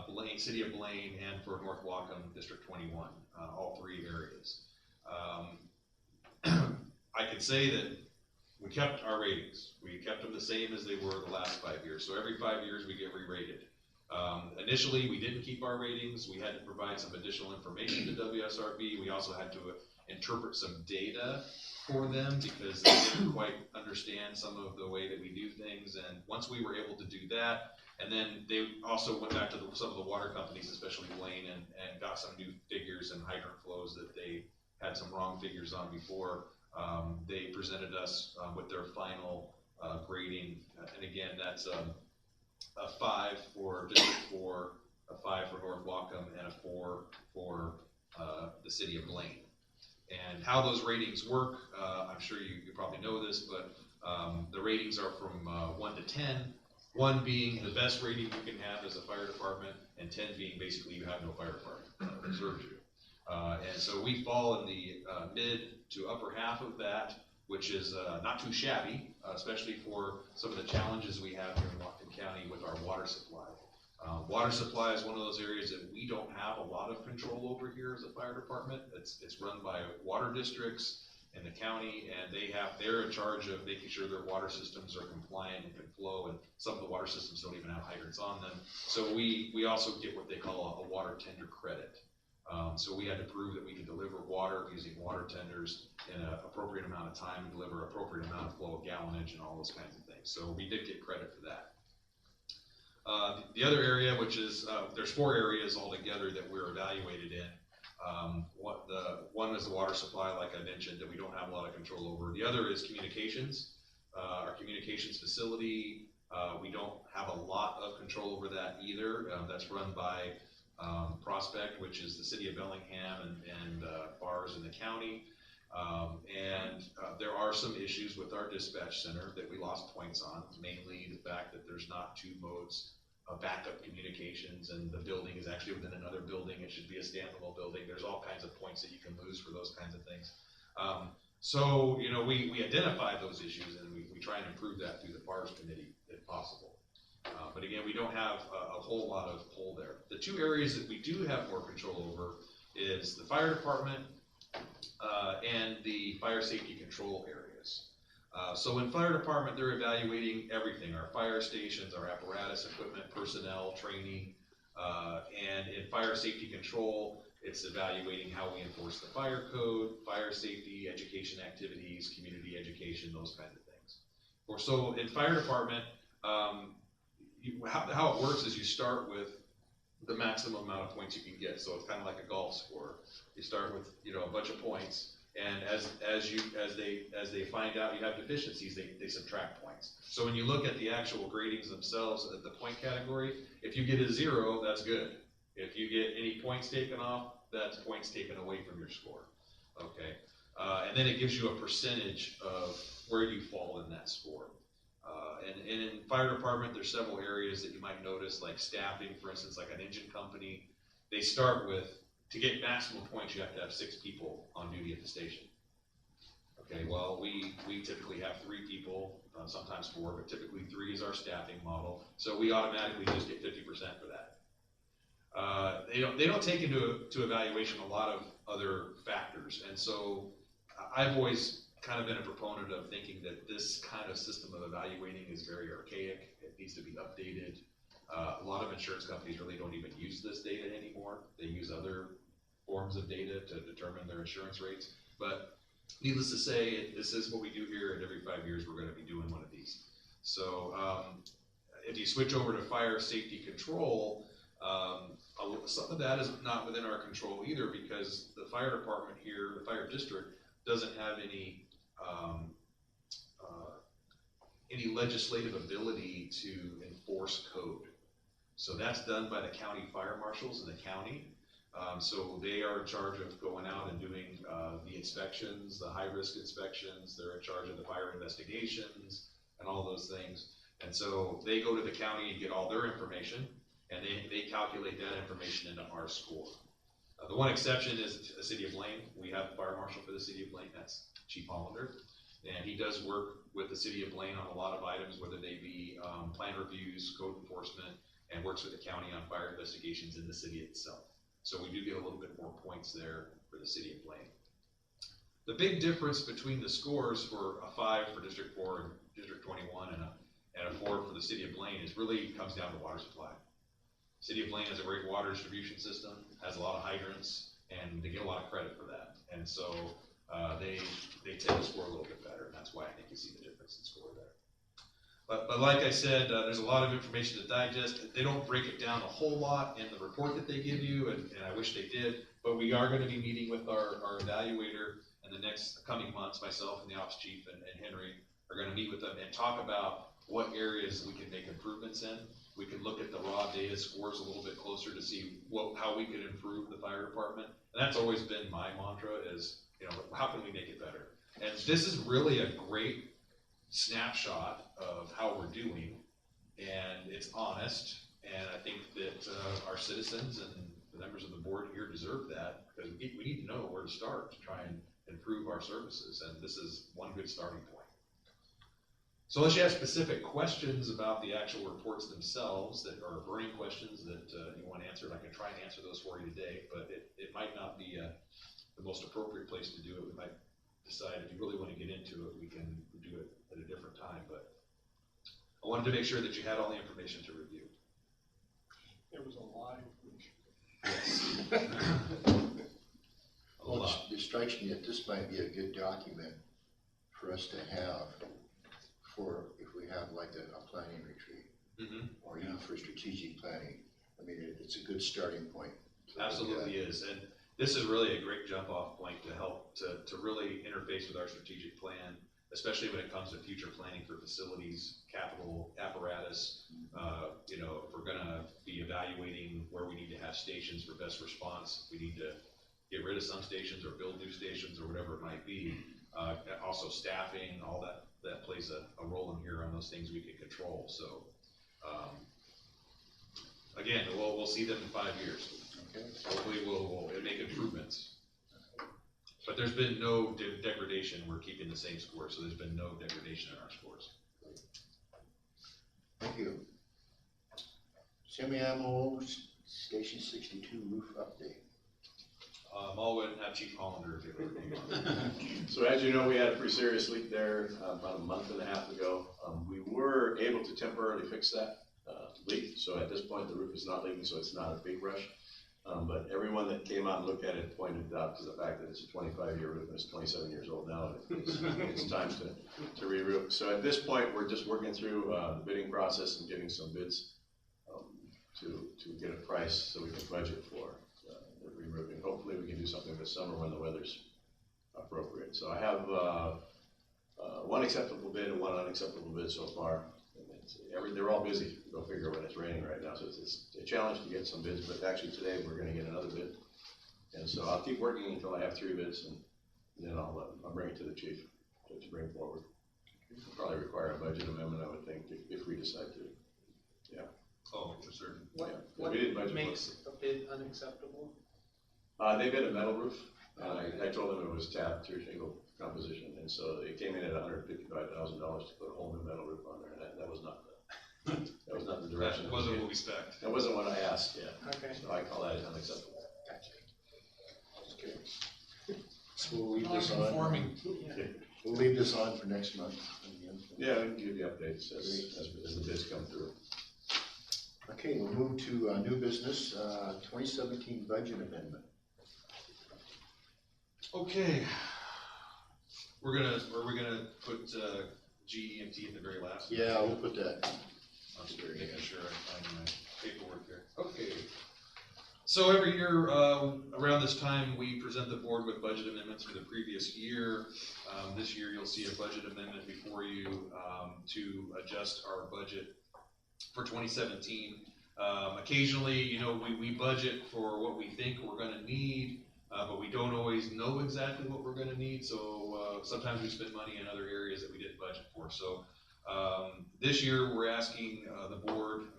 Blaine, City of Blaine, and for North Wacom, District 21, all three areas. I can say that we kept our ratings. We kept them the same as they were the last 5 years. So every 5 years we get re-rated. Initially, we didn't keep our ratings. We had to provide some additional information to WSRB. We also had to interpret some data for them because they didn't quite understand some of the way that we do things. And once we were able to do that, and then they also went back to some of the water companies, especially Blaine, and got some new figures and hydrant flows that they had some wrong figures on before. They presented us with their final grading. And again, that's a 5 for District 4, a 5 for North Wacom, and a 4 for the City of Blaine. And how those ratings work, I'm sure you probably know this, but the ratings are from 1 to 10, 1 being the best rating you can have as a fire department, and 10 being basically you have no fire department that serves you. And so we fall in the mid to upper half of that, which is not too shabby, especially for some of the challenges we have here in Whatcom County with our water supply. Water supply is one of those areas that we don't have a lot of control over here as a fire department. It's run by water districts in the county, and they're in charge of making sure their water systems are compliant and can flow, and some of the water systems don't even have hydrants on them. So we also get what they call a water tender credit. So we had to prove that we could deliver water using water tenders in an appropriate amount of time and deliver appropriate amount of flow of gallonage and all those kinds of things. So we did get credit for that. The other area, which is, there's 4 areas altogether that we're evaluated in. One is the water supply, like I mentioned, that we don't have a lot of control over. The other is communications. Our communications facility, we don't have a lot of control over that either. That's run by Prospect, which is the City of Bellingham and bars in the county. There are some issues with our dispatch center that we lost points on, mainly the fact that there's not 2 modes of backup communications, and the building is actually within another building. It should be a standalone building. There's all kinds of points that you can lose for those kinds of things. So, you know, we identify those issues, and we try and improve that through the bars committee if possible. But again, we don't have a whole lot of pull there. The 2 areas that we do have more control over is the fire department and the fire safety control areas. So in fire department, they're evaluating everything: our fire stations, our apparatus, equipment, personnel, training. And in fire safety control, it's evaluating how we enforce the fire code, fire safety, education activities, community education, those kinds of things. So in fire department, how it works is you start with the maximum amount of points you can get. So it's kind of like a golf score. You start with, you know, a bunch of points, and as they find out you have deficiencies, they subtract points. So when you look at the actual gradings themselves at the point category, if you get a 0, that's good. If you get any points taken off, that's points taken away from your score. Okay, and then it gives you a percentage of where you fall in that score. And in fire department, there's several areas that you might notice, like staffing, for instance, like an engine company. They start with, to get maximum points, you have to have 6 people on duty at the station. Okay, well, we typically have 3 people, sometimes 4, but typically 3 is our staffing model, so we automatically just get 50% for that. They don't take into evaluation a lot of other factors, and so I've always kind of been a proponent of thinking that this kind of system of evaluating is very archaic. It needs to be updated. A lot of insurance companies really don't even use this data anymore. They use other forms of data to determine their insurance rates. But needless to say, this is what we do here, and every 5 years we're going to be doing one of these. So if you switch over to fire safety control, some of that is not within our control either, because the fire department here, the fire district, doesn't have any legislative ability to enforce code. So that's done by the county fire marshals in the county. So they are in charge of going out and doing the inspections, the high-risk inspections. They're in charge of the fire investigations and all those things. And so they go to the county and get all their information, and they calculate that information into our score. The one exception is the city of Blaine. We have a fire marshal for the city of Blaine, that's Chief Hollander. And he does work with the city of Blaine on a lot of items, whether they be plan reviews, code enforcement, and works with the county on fire investigations in the city itself. So we do get a little bit more points there for the city of Blaine. The big difference between the scores for a 5 for District 4 and District 21 and a 4 for the city of Blaine is really comes down to water supply. City of Blaine has a great water distribution system, has a lot of hydrants, and they get a lot of credit for that. And so they tend to score a little bit better, and that's why I think you see the difference in score there. But like I said, there's a lot of information to digest. They don't break it down a whole lot in the report that they give you, and I wish they did, but we are going to be meeting with our evaluator in the next coming months. Myself and the ops chief and Henry are going to meet with them and talk about what areas we can make improvements in. We can look at the raw data scores a little bit closer to see how we could improve the fire department. And that's always been my mantra is, how can we make it better? And this is really a great snapshot of how we're doing, and it's honest, and I think that our citizens and the members of the board here deserve that, because we need to know where to start to try and improve our services, and this is one good starting point. So unless you have specific questions about the actual reports themselves that are burning questions that you want answered, I can try and answer those for you today, but it might not be the most appropriate place to do it. We might decide if you really want to get into it, we can do it at a different time, but I wanted to make sure that you had all the information to review. There was a lot of information. Yes. A lot. It strikes me that this might be a good document for us to have for if we have like a planning retreat, or even for strategic planning. I mean, it's a good starting point. Absolutely is, and this is really a great jump off point to help to really interface with our strategic plan, especially when it comes to future planning for facilities, capital, apparatus. If we're gonna be evaluating where we need to have stations for best response, we need to get rid of some stations or build new stations or whatever it might be. Also staffing, all that plays a role in here on those things we can control. So again, we'll see them in 5 years. Okay. Hopefully we'll make improvements. But there's been no degradation. We're keeping the same score, so there's been no degradation in our scores. Thank you. Semi-ammo Station 62 roof update. I'll go ahead and have Chief Hollander give it. So as you know, we had a pretty serious leak there about a month and a half ago. We were able to temporarily fix that leak. So at this point, the roof is not leaking, so it's not a big rush. But everyone that came out and looked at it pointed out to the fact that it's a 25-year roof and it's 27 years old now. It's time to re-roof. So at this point, we're just working through the bidding process and getting some bids to get a price so we can budget for the re-roofing. Hopefully we can do something this summer when the weather's appropriate. So I have one acceptable bid and one unacceptable bid so far. They're all busy. Go figure when it's raining right now. So it's a challenge to get some bids, but actually today we're going to get another bid. And so I'll keep working until I have 3 bids, and then I'll bring it to the chief to bring forward. It'll probably require a budget amendment, I would think, if we decide to. Yeah. Oh, for certain. What we didn't budget makes a bid unacceptable? They bid a metal roof, and I told them it was tapped through shingle composition, and so it came in at $155,000 to put a whole new metal roof on there, and that was not the, that was not the direction. That wasn't what we spec. That wasn't what I asked, yeah. Okay. So I call that unacceptable. So we'll leave this on. Non-conforming. We'll leave this on for next month. Yeah, we can give you updates as the bids come through. Okay, we'll move to new business, 2017 budget amendment. Okay. Are we gonna put, GEMT at the very last? Yeah, we'll put that. I'm just making sure I find my paperwork here. Okay. So every year, around this time, we present the board with budget amendments for the previous year. This year, you'll see a budget amendment before you, to adjust our budget for 2017. Occasionally, you know, we budget for what we think we're gonna need, but we don't always know exactly what we're gonna need, so sometimes we spend money in other areas that we didn't budget for. So this year, I'm asking the board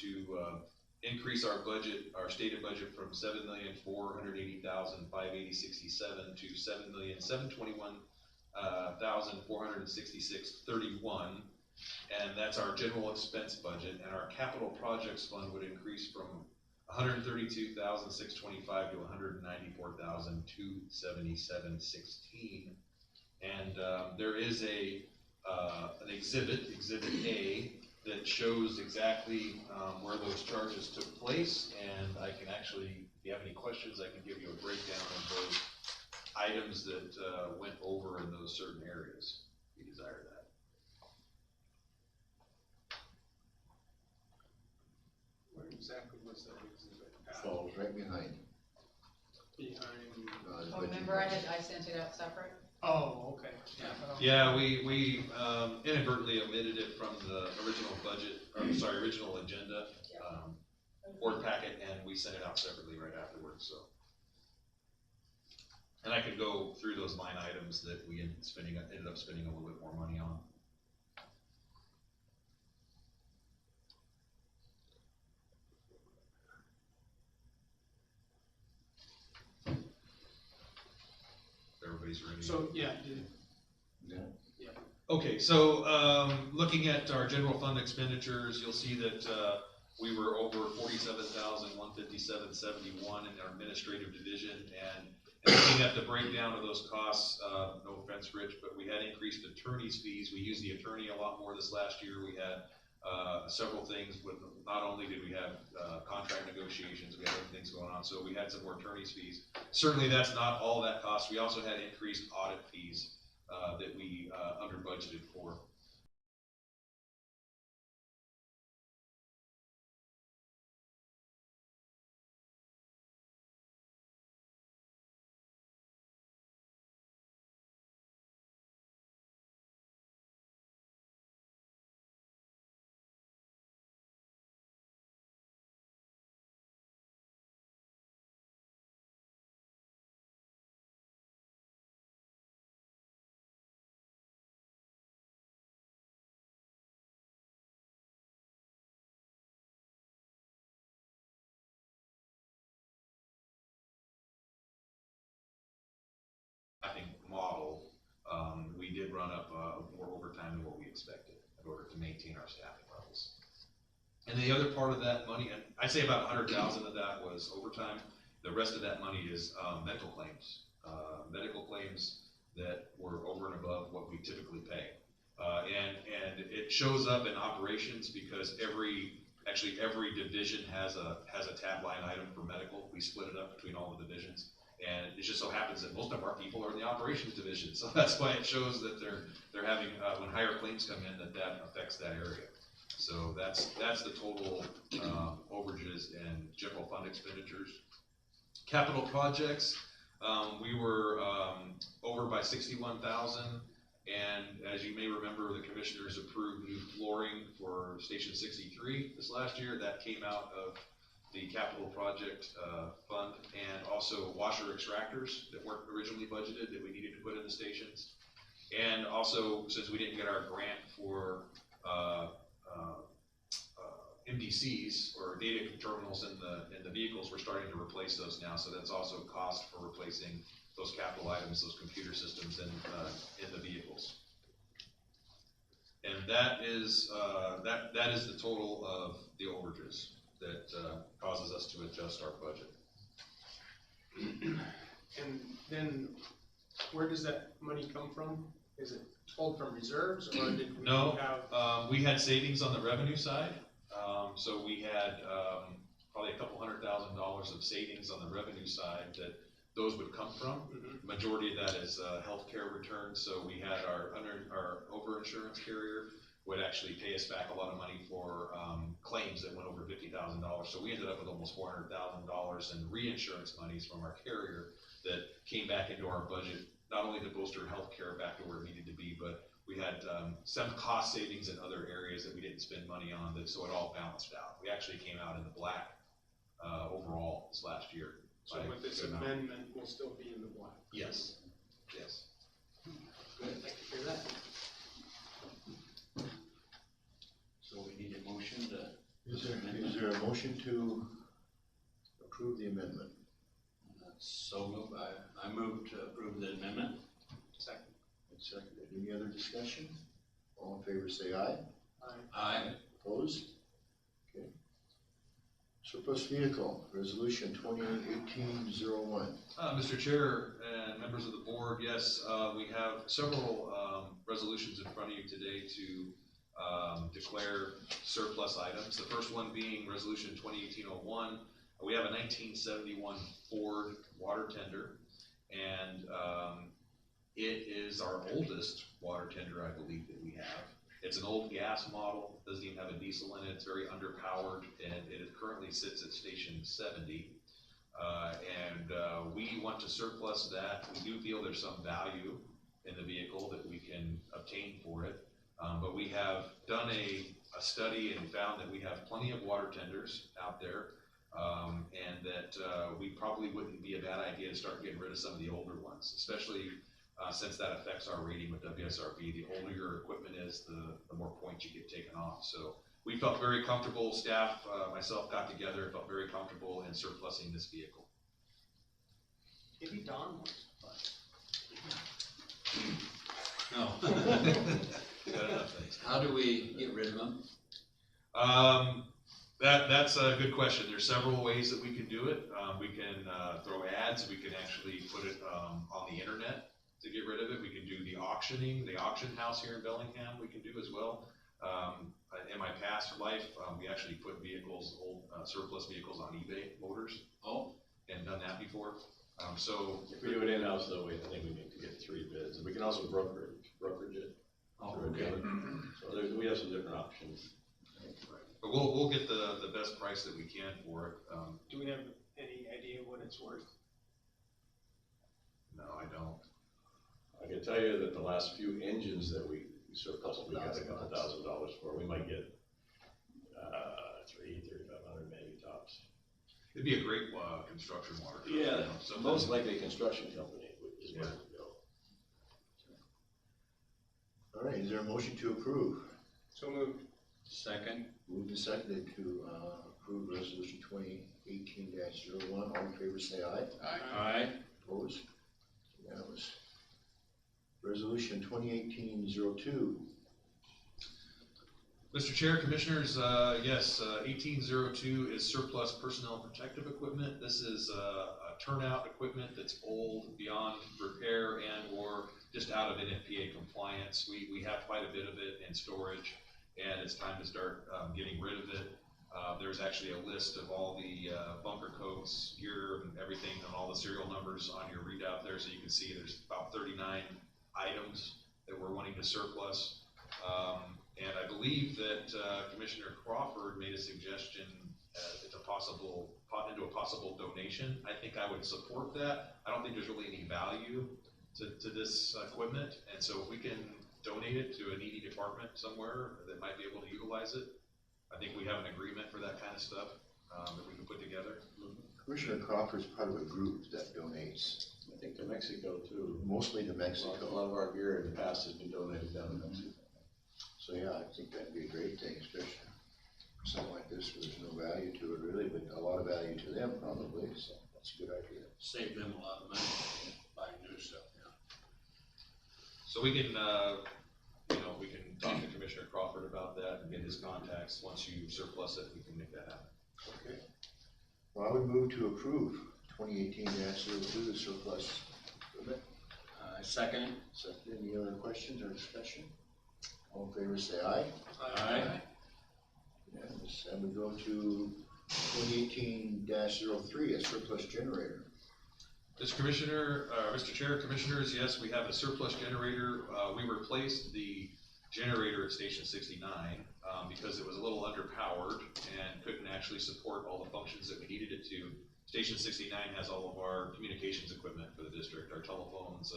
to increase our budget, our stated budget from $7,480,580.67 to $7,721,466.31. And that's our general expense budget, and our capital projects fund would increase from $132,625 to $194,277.16. And there is an exhibit A, that shows exactly where those charges took place, and I can actually, if you have any questions, I can give you a breakdown of those items that went over in those certain areas, if you desire that. Where exactly was that exhibit? Falls right behind. Behind. Oh, remember I sent it out separate? Oh, okay. Yeah, we inadvertently omitted it from the original budget, original agenda, board packet, and we sent it out separately right afterwards, so. And I could go through those line items that we ended up spending a little bit more money on. Everybody's ready? So, yeah, Okay, so looking at our general fund expenditures, you'll see that we were over $47,157.71 in our administrative division, and looking at the breakdown of those costs, no offense, Rich, but we had increased attorney's fees. We used the attorney a lot more this last year. We had several things with, not only did we have contract negotiations, we had other things going on, so we had some more attorney's fees. Certainly that's not all that cost. We also had increased audit fees that we under budgeted for. Model, we did run up more overtime than what we expected in order to maintain our staffing levels. And the other part of that money, and I'd say about 100,000 of that was overtime. The rest of that money is medical claims that were over and above what we typically pay. And it shows up in operations because every division has a tab line item for medical. We split it up between all the divisions. And it just so happens that most of our people are in the operations division, so that's why it shows that they're having when higher claims come in, that affects that area. So that's the total overages and general fund expenditures. Capital projects, we were over by 61,000, and as you may remember, the commissioners approved new flooring for Station 63 this last year. That came out of the capital project fund, and also washer extractors that weren't originally budgeted that we needed to put in the stations. And also, since we didn't get our grant for MDCs or data terminals in the vehicles, we're starting to replace those now. So that's also cost for replacing those capital items, those computer systems in the vehicles. And that is the total of the overages that causes us to adjust our budget. And then, where does that money come from? Is it pulled from reserves, or did we No, have? we had savings on the revenue side. So we had probably $200,000 of savings on the revenue side that those would come from. Mhm. Majority of that is healthcare returns. So we had our overinsurance carrier would actually pay us back a lot of money for claims that went over $50,000. So we ended up with almost $400,000 in reinsurance monies from our carrier that came back into our budget, not only to bolster healthcare back to where it needed to be, but we had some cost savings in other areas that we didn't spend money on, so it all balanced out. We actually came out in the black overall this last year. So with this amendment, we'll still be in the black. Yes, yes. Good, thank you for that. So we need a motion to. Is there a motion to approve the amendment? So move, I move to approve the amendment. Second. It's seconded. Any other discussion? All in favor say aye. Aye. Opposed? Okay. Surplus vehicle, resolution 2018-01. Mr. Chair and members of the board, yes, we have several resolutions in front of you today to declare surplus items. The first one being resolution 2018-01. We have a 1971 Ford water tender, and it is our oldest water tender, I believe, that we have. It's an old gas model, doesn't even have a diesel in it, it's very underpowered, and it currently sits at station 70. We want to surplus that. We do feel there's some value in the vehicle that we can obtain for it. But we have done a study and found that we have plenty of water tenders out there, and that we probably wouldn't be a bad idea to start getting rid of some of the older ones, especially since that affects our rating with WSRB. The older your equipment is, the more points you get taken off. So we felt very comfortable, staff, myself got together, felt very comfortable in surplusing this vehicle. Maybe Don wants to buy. No. Got enough things. How do we get rid of them? That's a good question. There's several ways that we can do it. We can throw ads. We can actually put it on the internet to get rid of it. We can do the auctioning, the auction house here in Bellingham we can do as well. In my past life, we actually put vehicles, old surplus vehicles on eBay Motors. Oh. And done that before. So If we do it in-house though, I think we need to get 3 bids, and we can also brokerage it. Oh, through a okay. dealer. So we have some different options. but we'll get the best price that we can for it. Do we have any idea what it's worth? No, I don't. I can tell you that the last few engines that we surplus, we got a couple $1,000s for. We might get $3,500 maybe tops. It'd be a great construction water truck. Yeah, so most likely a construction company is where it would go. All right, is there a motion to approve? So moved. Second. Moved and seconded to approve resolution 2018-01. All in favor say aye. Aye. Opposed? Unanimous. Resolution 2018-02. Mr. Chair, Commissioners, yes, 1802 is surplus personnel protective equipment. This is a turnout equipment that's old, beyond repair, and or just out of NFPA compliance. We have quite a bit of it in storage, and it's time to start getting rid of it. There's actually a list of all the bunker coats, gear, and everything, and all the serial numbers on your readout there, so you can see there's about 39 items that we're wanting to surplus. And I believe that Commissioner Crawford made a suggestion into a possible donation. I think I would support that. I don't think there's really any value to this equipment, and so if we can donate it to a needy department somewhere that might be able to utilize it, I think we have an agreement for that kind of stuff that we can put together. Commissioner Crawford's part of a group that donates, I think to Mexico too. mostly to A Mexico. lot of our gear in the past has been donated down to Mexico. So yeah, I think that'd be a great thing, especially for something like this where there's no value to it really, but a lot of value to them probably, so that's a good idea. Save them a lot of money buying So we can, we can talk to Commissioner Crawford about that and get his contacts. Once you surplus it, we can make that happen. Okay. Well, I would move to approve 2018-02, the surplus equipment. Second. Second, any other questions or discussion? All in favor, say aye. Aye. Unanimous. And we go to 2018-03, a surplus generator. Mr. Chair, Commissioners, yes, we have a surplus generator. We replaced the generator at Station 69 because it was a little underpowered and couldn't actually support all the functions that we needed it to. Station 69 has all of our communications equipment for the district, our telephones,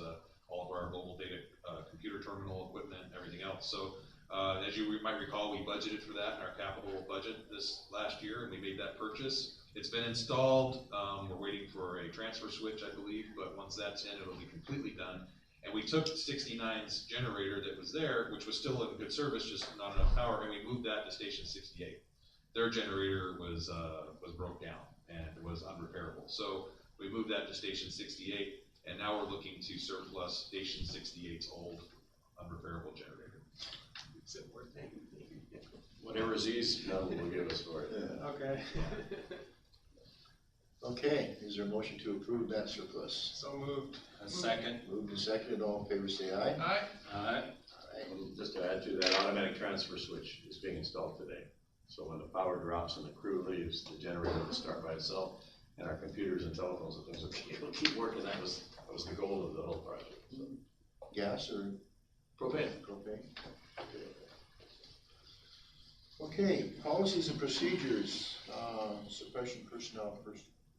all of our mobile data computer terminal equipment, everything else. So as you might recall, we budgeted for that in our capital budget this last year, and we made that purchase. It's been installed. We're waiting for a transfer switch, I believe, but once that's in, it'll be completely done. And we took 69's generator that was there, which was still in good service, just not enough power, and we moved that to Station 68. Their generator was broke down and was unrepairable. So we moved that to Station 68, and now we're looking to surplus Station 68's old unrepairable generator. Is it worth it? Whatever Z's number will give us for it. Okay. Okay, is there a motion to approve that surplus? So moved. Second. Moved and seconded, all in favor say aye. Aye. Aye. And just to add to that, automatic transfer switch is being installed today. So when the power drops and the crew leaves, the generator will start by itself, and our computers and telephones and things will keep working. That was the goal of the whole project. So. Gas or Propane. propane? Okay, policies and procedures, suppression personnel,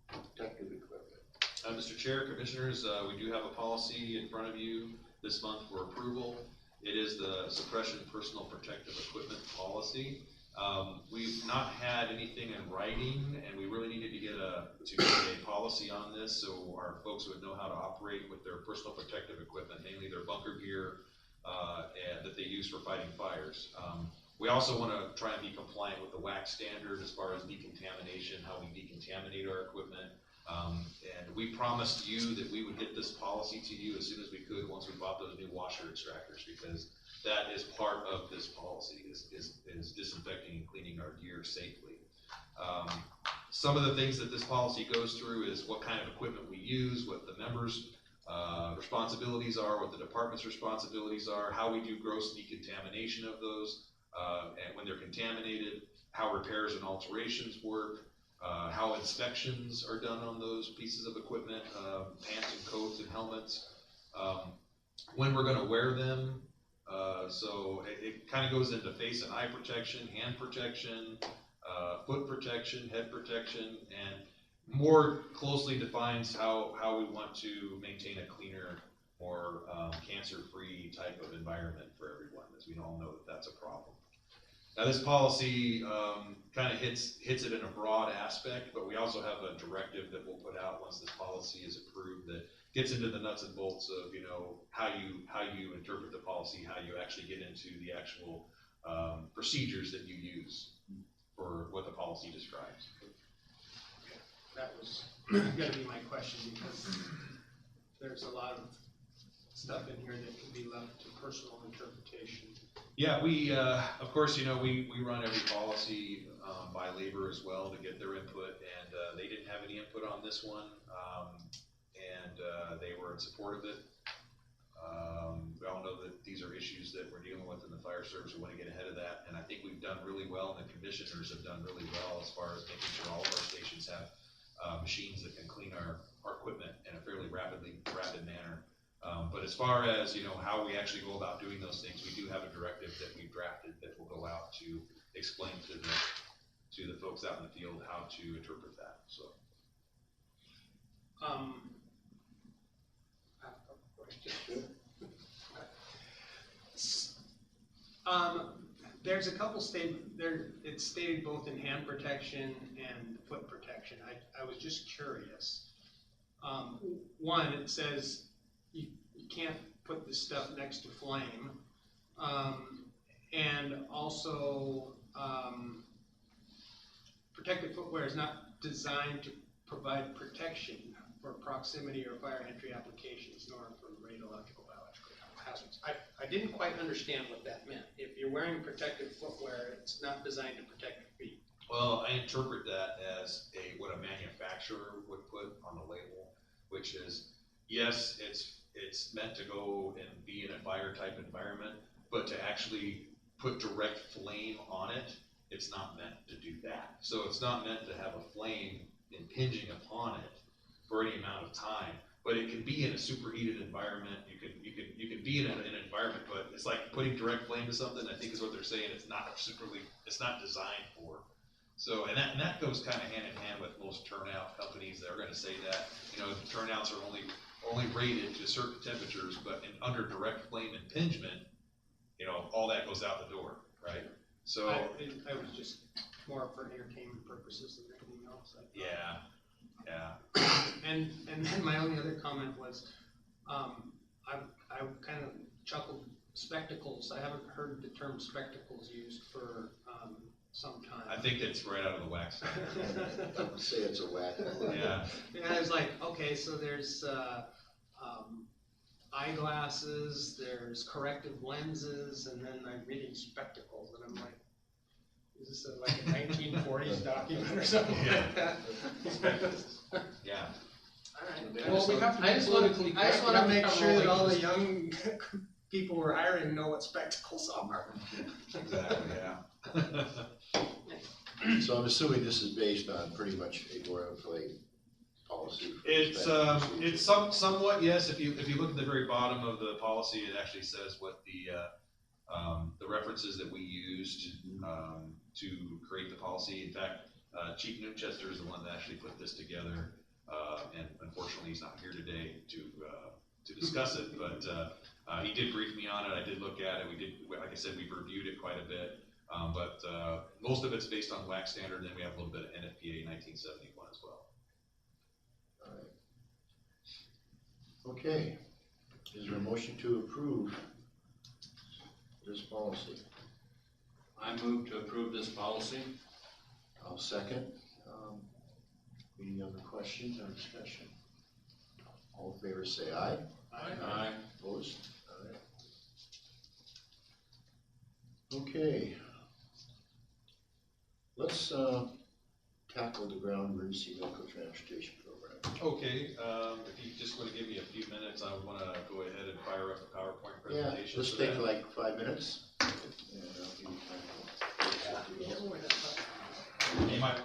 protective equipment. Mr. Chair, Commissioners, we do have a policy in front of you this month for approval. It is the suppression personal protective equipment policy. We've not had anything in writing, and we really needed to get a policy on this so our folks would know how to operate with their personal protective equipment, mainly their bunker gear that they use for fighting fires. We also want to try and be compliant with the WAC standard as far as decontamination, how we decontaminate our equipment. And we promised you that we would get this policy to you as soon as we could once we bought those new washer extractors, because that is part of this policy, is disinfecting and cleaning our gear safely. Some of the things that this policy goes through is what kind of equipment we use, what the members' responsibilities are, what the department's responsibilities are, how we do gross decontamination of those, and when they're contaminated, how repairs and alterations work, how inspections are done on those pieces of equipment, pants and coats and helmets, when we're going to wear them. So it kind of goes into face and eye protection, hand protection, foot protection, head protection, and more closely defines how we want to maintain a cleaner, more cancer-free type of environment for everyone, as we all know that that's a problem. Now this policy kind of hits it in a broad aspect, but we also have a directive that we'll put out once this policy is approved that gets into the nuts and bolts of how you interpret the policy, how you actually get into the actual procedures that you use for what the policy describes. That was gonna be my question, because there's a lot of stuff in here that can be left to personal interpretation. Yeah, we, of course, we run every policy by labor as well to get their input, and they didn't have any input on this one, and they were in support of it. We all know that these are issues that we're dealing with in the fire service. We want to get ahead of that, and I think we've done really well, and the commissioners have done really well as far as making sure all of our stations have machines that can clean our equipment in a fairly rapid manner. But as far as, how we actually go about doing those things, we do have a directive that we've drafted that will go out to explain to the folks out in the field how to interpret that, so. I have a question. There's a couple it's stated both in hand protection and foot protection. I was just curious. One, it says you can't put this stuff next to flame. And also, protective footwear is not designed to provide protection for proximity or fire entry applications, nor for radiological, biological hazards. I didn't quite understand what that meant. If you're wearing protective footwear, it's not designed to protect your feet. Well, I interpret that as what a manufacturer would put on the label, which is, yes, it's meant to go and be in a fire type environment, but to actually put direct flame on it, it's not meant to do that. So it's not meant to have a flame impinging upon it for any amount of time, but it can be in a superheated environment. You can be in an environment, but it's like putting direct flame to something, I think is what they're saying. It's not designed for. So, and that goes kind of hand in hand with most turnout companies that are going to say that, you know, turnouts are only rated to certain temperatures, but under direct flame impingement, you know, all that goes out the door, right? So, I was just more for entertainment purposes than anything else. yeah. And then my only other comment was, I kind of chuckled, spectacles. I haven't heard the term spectacles used for some time. I think it's right out of the wax. I would say it's a whack. Yeah. Yeah, I was like, okay, so there's eyeglasses, there's corrective lenses, and then I'm reading spectacles, and I'm like, is this like a 1940s document or something like that? Yeah. Alright. Well, we have to I be just want politically I just correct. want We to have make cover sure that all the ages. young people we're hiring know what spectacles are. Exactly, yeah. So I'm assuming this is based on pretty much a boilerplate policy. for It's inspection. somewhat, yes. If you look at the very bottom of the policy, it actually says what the references that we used to create the policy. In fact, Chief Newchester is the one that actually put this together, and unfortunately he's not here today to discuss it. But he did brief me on it. I did look at it. Like I said, we've reviewed it quite a bit. But most of it's based on WAC standard, and then we have a little bit of NFPA 1971 as well. All right. Okay, is there a motion to approve this policy? I move to approve this policy. I'll second. Any other questions or discussion? All in favor say aye. Aye. Opposed? All right. Okay. Let's tackle the ground emergency medical transportation program. Okay, if you just want to give me a few minutes, I want to go ahead and fire up the PowerPoint Yeah, presentation. let's for take that. like 5 minutes. And I'll give you time to- You might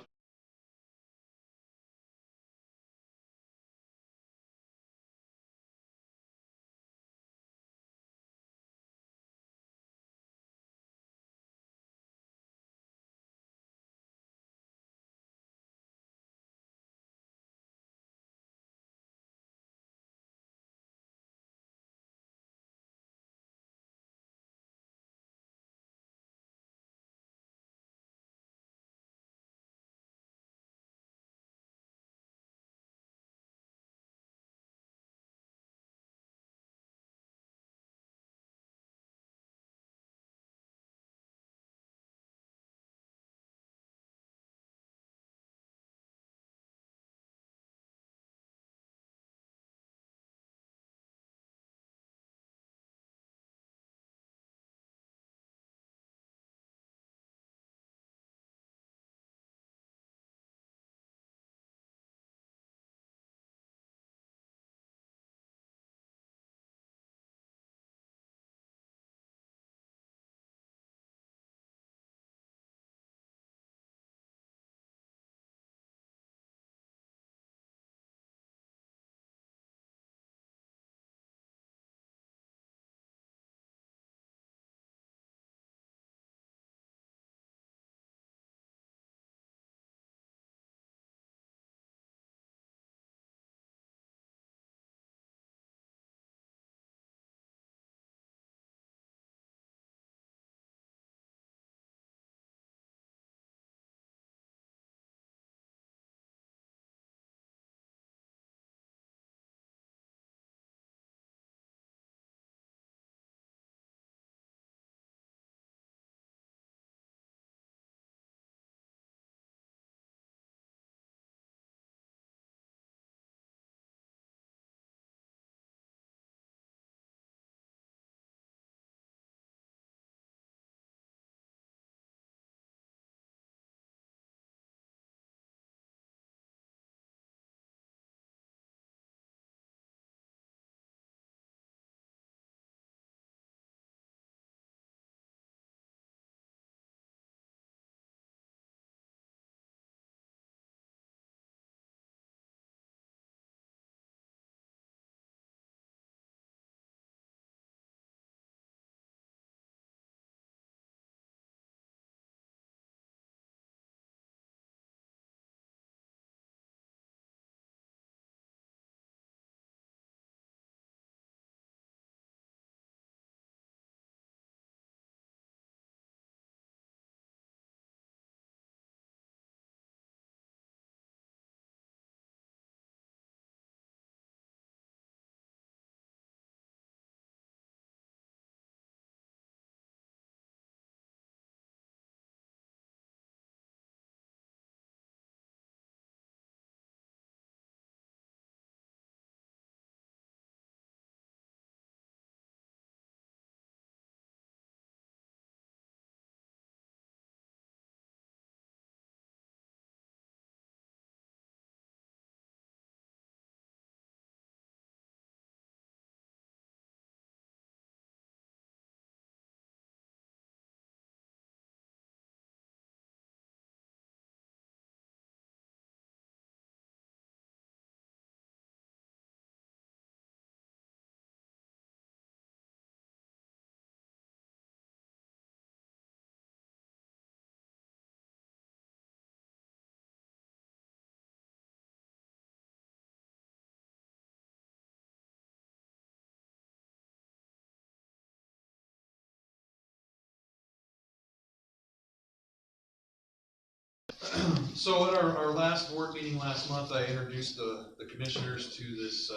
So at our last board meeting last month, I introduced the commissioners to this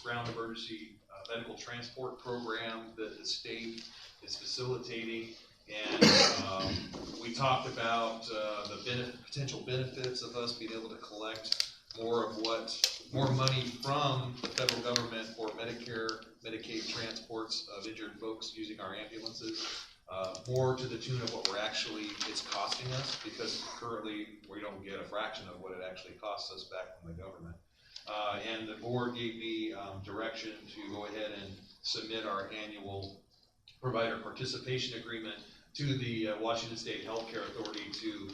ground emergency medical transport program that the state is facilitating. And we talked about the potential benefits of us being able to collect more money from the federal government for Medicare, Medicaid transports of injured folks using our ambulances. More to the tune of what it's costing us, because currently we don't get a fraction of what it actually costs us back from the government. And the board gave me direction to go ahead and submit our annual provider participation agreement to the Washington State Healthcare Authority to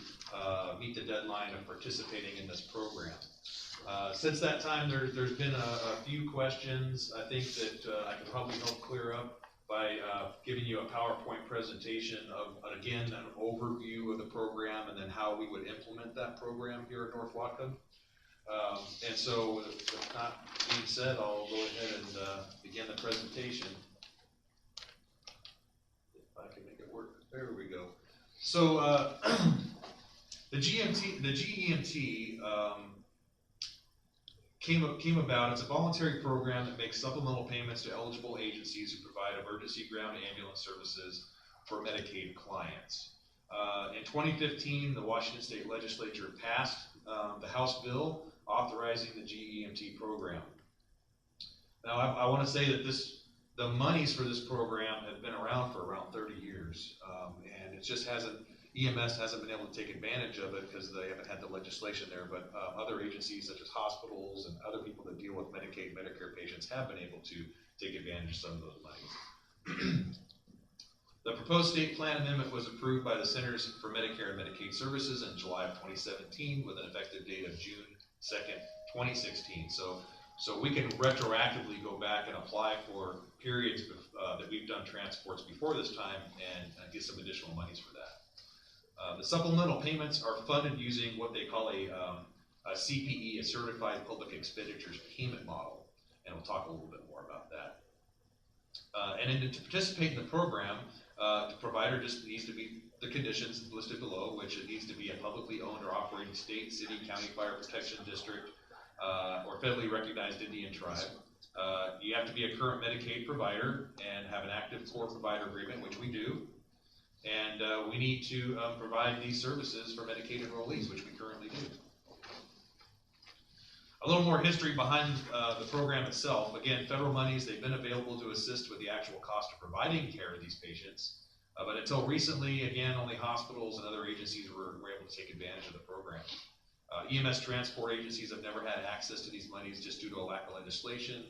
meet the deadline of participating in this program. Since that time, there's been a few questions I think that I could probably help clear up by giving you a PowerPoint presentation of, again, an overview of the program and then how we would implement that program here at North Whatcom. And so, with that being said, I'll go ahead and begin the presentation. If I can make it work. There we go. So, the GEMT came about. It's a voluntary program that makes supplemental payments to eligible agencies who provide emergency ground ambulance services for Medicaid clients. In 2015, the Washington State Legislature passed the House bill authorizing the GEMT program. Now, I want to say that the monies for this program have been around for around 30 years, and it just EMS hasn't been able to take advantage of it because they haven't had the legislation there, but other agencies such as hospitals and other people that deal with Medicaid, Medicare patients have been able to take advantage of some of those monies. The proposed state plan amendment was approved by the Centers for Medicare and Medicaid Services in July of 2017 with an effective date of June 2nd, 2016. So we can retroactively go back and apply for periods that we've done transports before this time and get some additional monies for that. The supplemental payments are funded using what they call a CPE, a Certified Public Expenditures Payment Model, and we'll talk a little bit more about that. And to participate in the program, the provider just needs to be the conditions listed below, which it needs to be a publicly owned or operating state, city, county fire protection district, or federally recognized Indian tribe. You have to be a current Medicaid provider and have an active core provider agreement, which we do. And we need to provide these services for Medicaid enrollees, which we currently do. A little more history behind the program itself. Again, federal monies, they've been available to assist with the actual cost of providing care to these patients. But until recently, again, only hospitals and other agencies were able to take advantage of the program. EMS transport agencies have never had access to these monies just due to a lack of legislation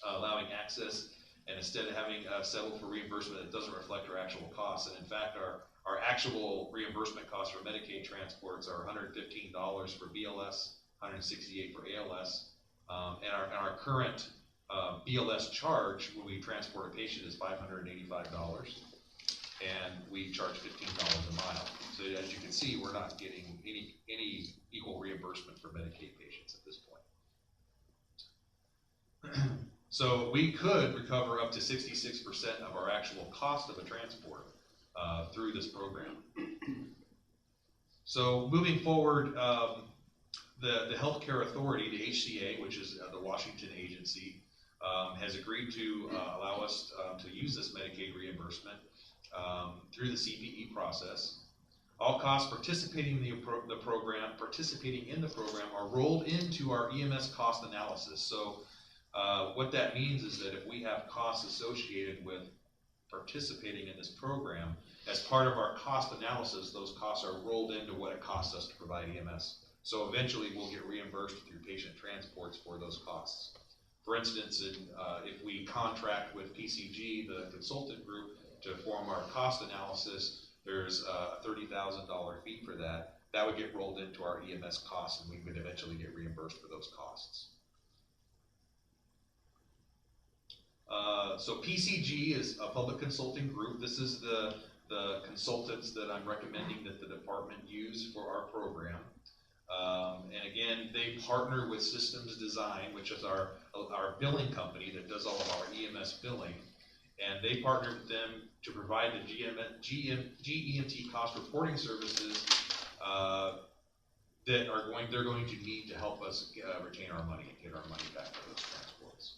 allowing access, and instead of having settled for reimbursement that doesn't reflect our actual costs. And in fact, our actual reimbursement costs for Medicaid transports are $115 for BLS, $168 for ALS, and our current BLS charge when we transport a patient is $585, and we charge $15 a mile. So as you can see, we're not getting any equal reimbursement for Medicaid patients at this point. So we could recover up to 66% of our actual cost of a transport through this program. So moving forward, the Healthcare Authority, the HCA, which is the Washington agency, has agreed to allow us to use this Medicaid reimbursement through the CPE process. All costs participating in the program are rolled into our EMS cost analysis. So what that means is that if we have costs associated with participating in this program, as part of our cost analysis, those costs are rolled into what it costs us to provide EMS. So eventually we'll get reimbursed through patient transports for those costs. For instance, if we contract with PCG, the consultant group, to form our cost analysis, there's a $30,000 fee for that. That would get rolled into our EMS costs, and we would eventually get reimbursed for those costs. So PCG is a public consulting group. This is the consultants that I'm recommending that the department use for our program. And again, they partner with Systems Design, which is our billing company that does all of our EMS billing. And they partner with them to provide the GEMT cost reporting services that they're going to need to help us retain our money and get our money back for those transports.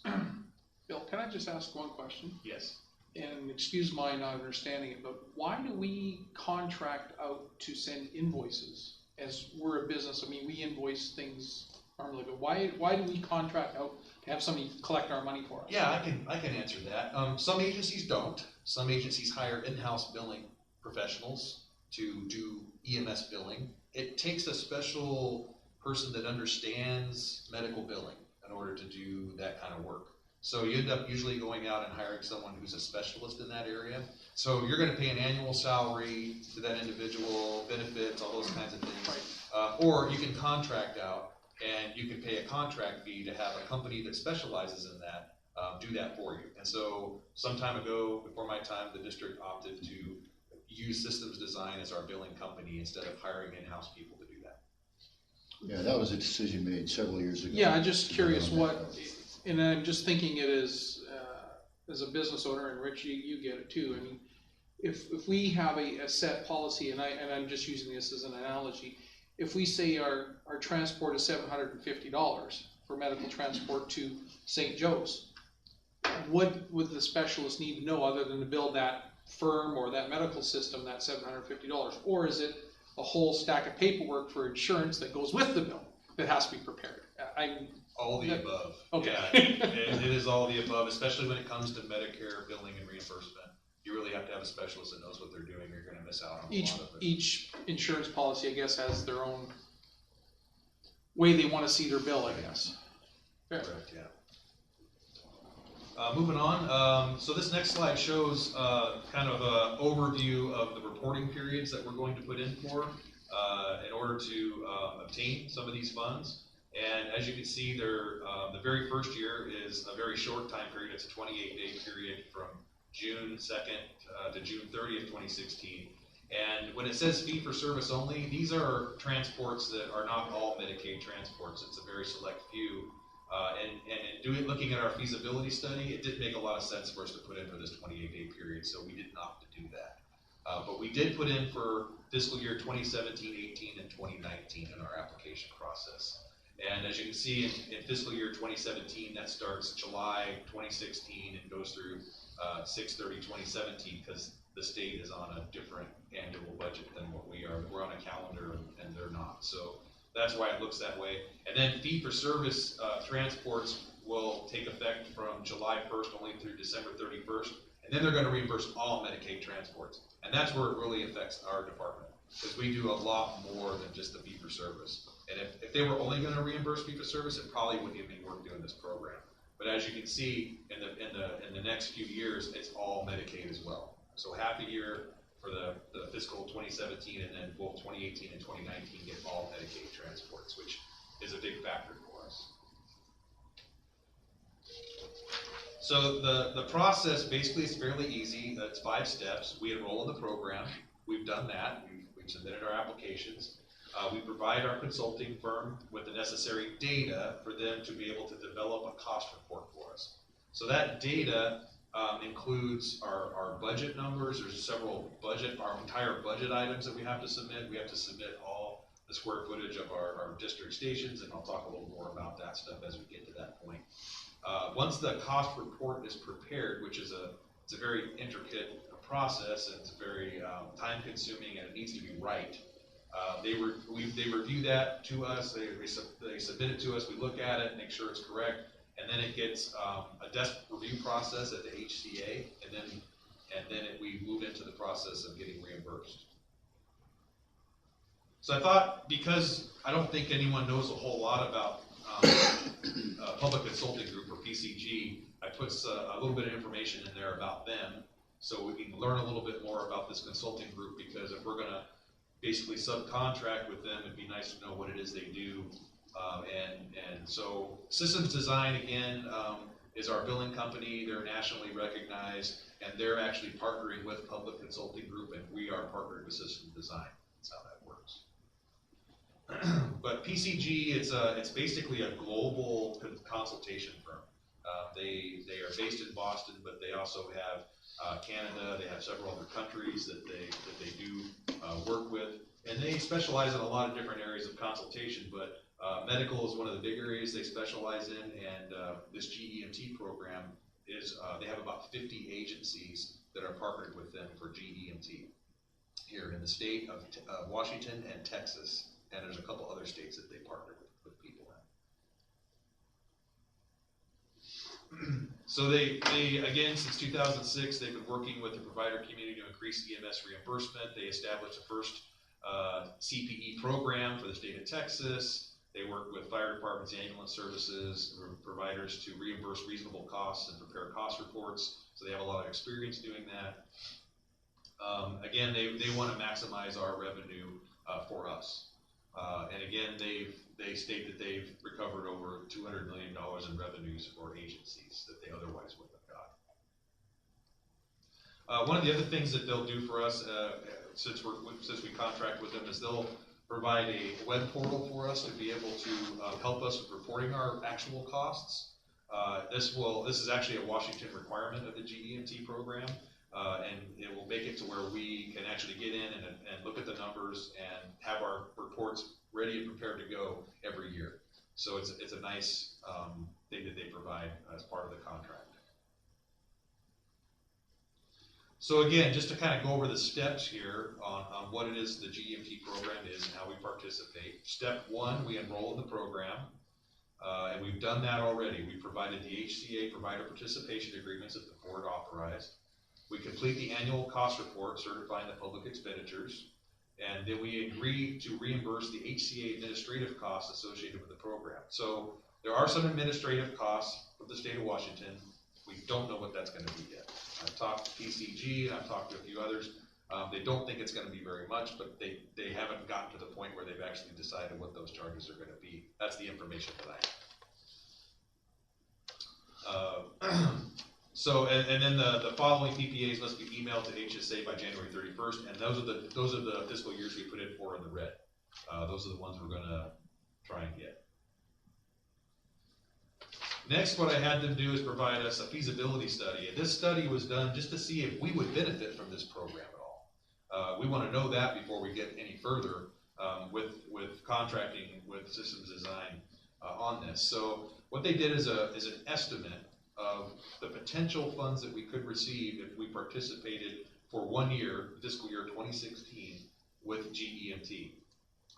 Bill, can I just ask one question? Yes. And excuse my not understanding it, but why do we contract out to send invoices? As we're a business, I mean, we invoice things normally, but why do we contract out to have somebody collect our money for us? Yeah, I can answer that. Some agencies don't. Some agencies hire in-house billing professionals to do EMS billing. It takes a special person that understands medical billing in order to do that kind of work. So you end up usually going out and hiring someone who's a specialist in that area. So you're gonna pay an annual salary to that individual, benefits, all those kinds of things. Or you can contract out and you can pay a contract fee to have a company that specializes in that do that for you. And so some time ago, before my time, the district opted to use Systems Design as our billing company instead of hiring in-house people to do that. Yeah, that was a decision made several years ago. Yeah, I'm just curious and I'm just thinking it as a business owner, and Rich, you get it too. I mean, if we have a set policy, and I'm just using this as an analogy, if we say our transport is $750 for medical transport to St. Joe's, what would the specialist need to know other than to build that firm or that medical system that $750? Or is it a whole stack of paperwork for insurance that goes with the bill that has to be prepared? All the above. Okay. Yeah, it is all the above, especially when it comes to Medicare billing and reimbursement. You really have to have a specialist that knows what they're doing. You're going to miss out on a lot of it. Each insurance policy, I guess, has their own way they want to see their bill, I guess. Fair. Correct, yeah. Moving on, so this next slide shows kind of an overview of the reporting periods that we're going to put in for in order to obtain some of these funds. And as you can see, the very first year is a very short time period. It's a 28-day period from June 2nd to June 30th, 2016. And when it says fee for service only, these are transports that are not all Medicaid transports. It's a very select few. Looking at our feasibility study, it didn't make a lot of sense for us to put in for this 28-day period, so we didn't opt to do that. But we did put in for fiscal year 2017, 18, and 2019 in our application process. And as you can see, in fiscal year 2017, that starts July 2016 and goes through 6/30/2017, because the state is on a different annual budget than what we are. We're on a calendar and they're not. So that's why it looks that way. And then fee-for-service transports will take effect from July 1st only through December 31st. And then they're going to reimburse all Medicaid transports. And that's where it really affects our department, because we do a lot more than just the fee-for-service. And if they were only going to reimburse fee-for-service, it probably wouldn't even be worth doing this program. But as you can see, in the next few years, it's all Medicaid as well. So half a year for the fiscal 2017, and then both 2018 and 2019 get all Medicaid transports, which is a big factor for us. So the process basically is fairly easy. It's 5 steps. We enroll in the program. We've done that. We've submitted our applications. We provide our consulting firm with the necessary data for them to be able to develop a cost report for us. So that data includes our budget numbers. There's several our entire budget items that we have to submit. We have to submit all the square footage of our district stations, and I'll talk a little more about that stuff as we get to that point. Once the cost report is prepared, which is it's a very intricate process, and it's very time consuming, and it needs to be right. They review that to us, they submit it to us, we look at it, make sure it's correct, and then it gets a desk review process at the HCA, and then we move into the process of getting reimbursed. So I thought, because I don't think anyone knows a whole lot about Public Consulting Group, or PCG, I put a little bit of information in there about them, so we can learn a little bit more about this consulting group, because if we're going to basically subcontract with them, it'd be nice to know what it is they do. And so Systems Design, again, is our billing company. They're nationally recognized, and they're actually partnering with Public Consulting Group, and we are partnered with Systems Design. That's how that works. But PCG, it's basically a global consultation firm. They are based in Boston, but they also have Canada. They have several other countries that they do work with, And they specialize in a lot of different areas of consultation, but medical is one of the big areas they specialize in, and this GEMT program is, they have about 50 agencies that are partnered with them for GEMT here in the state of Washington and Texas, and there's a couple other states that they partner with people in. So they again, since 2006, they've been working with the provider community to increase EMS reimbursement. They established the first CPE program for the state of Texas. They work with fire departments, ambulance services, providers to reimburse reasonable costs and prepare cost reports. So they have a lot of experience doing that. Again, they want to maximize our revenue for us. And again, they state that they've recovered over $200 million in revenues for agencies that they otherwise wouldn't have got. One of the other things that they'll do for us, since we contract with them, is they'll provide a web portal for us to be able to help us with reporting our actual costs. This is actually a Washington requirement of the GEMT program, and it will make it to where we can actually get in and look at the numbers and have our reports ready and prepared to go every year. So it's a nice thing that they provide as part of the contract. So again, just to kind of go over the steps here on what it is the GEMT program is and how we participate. Step one, we enroll in the program, and we've done that already. We provided the HCA provider participation agreements that the board authorized. We complete the annual cost report certifying the public expenditures, and then we agree to reimburse the HCA administrative costs associated with the program. So there are some administrative costs from the state of Washington. We don't know what that's going to be yet. I've talked to PCG and I've talked to a few others. They don't think it's going to be very much, but they haven't gotten to the point where they've actually decided what those charges are going to be. That's the information that I have. So, and then the following PPAs must be emailed to HSA by January 31st, and those are the fiscal years we put in for in the red. Those are the ones we're going to try and get. Next, what I had them do is provide us a feasibility study, and this study was done just to see if we would benefit from this program at all. We want to know that before we get any further with contracting with Systems Design on this. So what they did is an estimate of the potential funds that we could receive if we participated for 1 year, fiscal year 2016, with GEMT.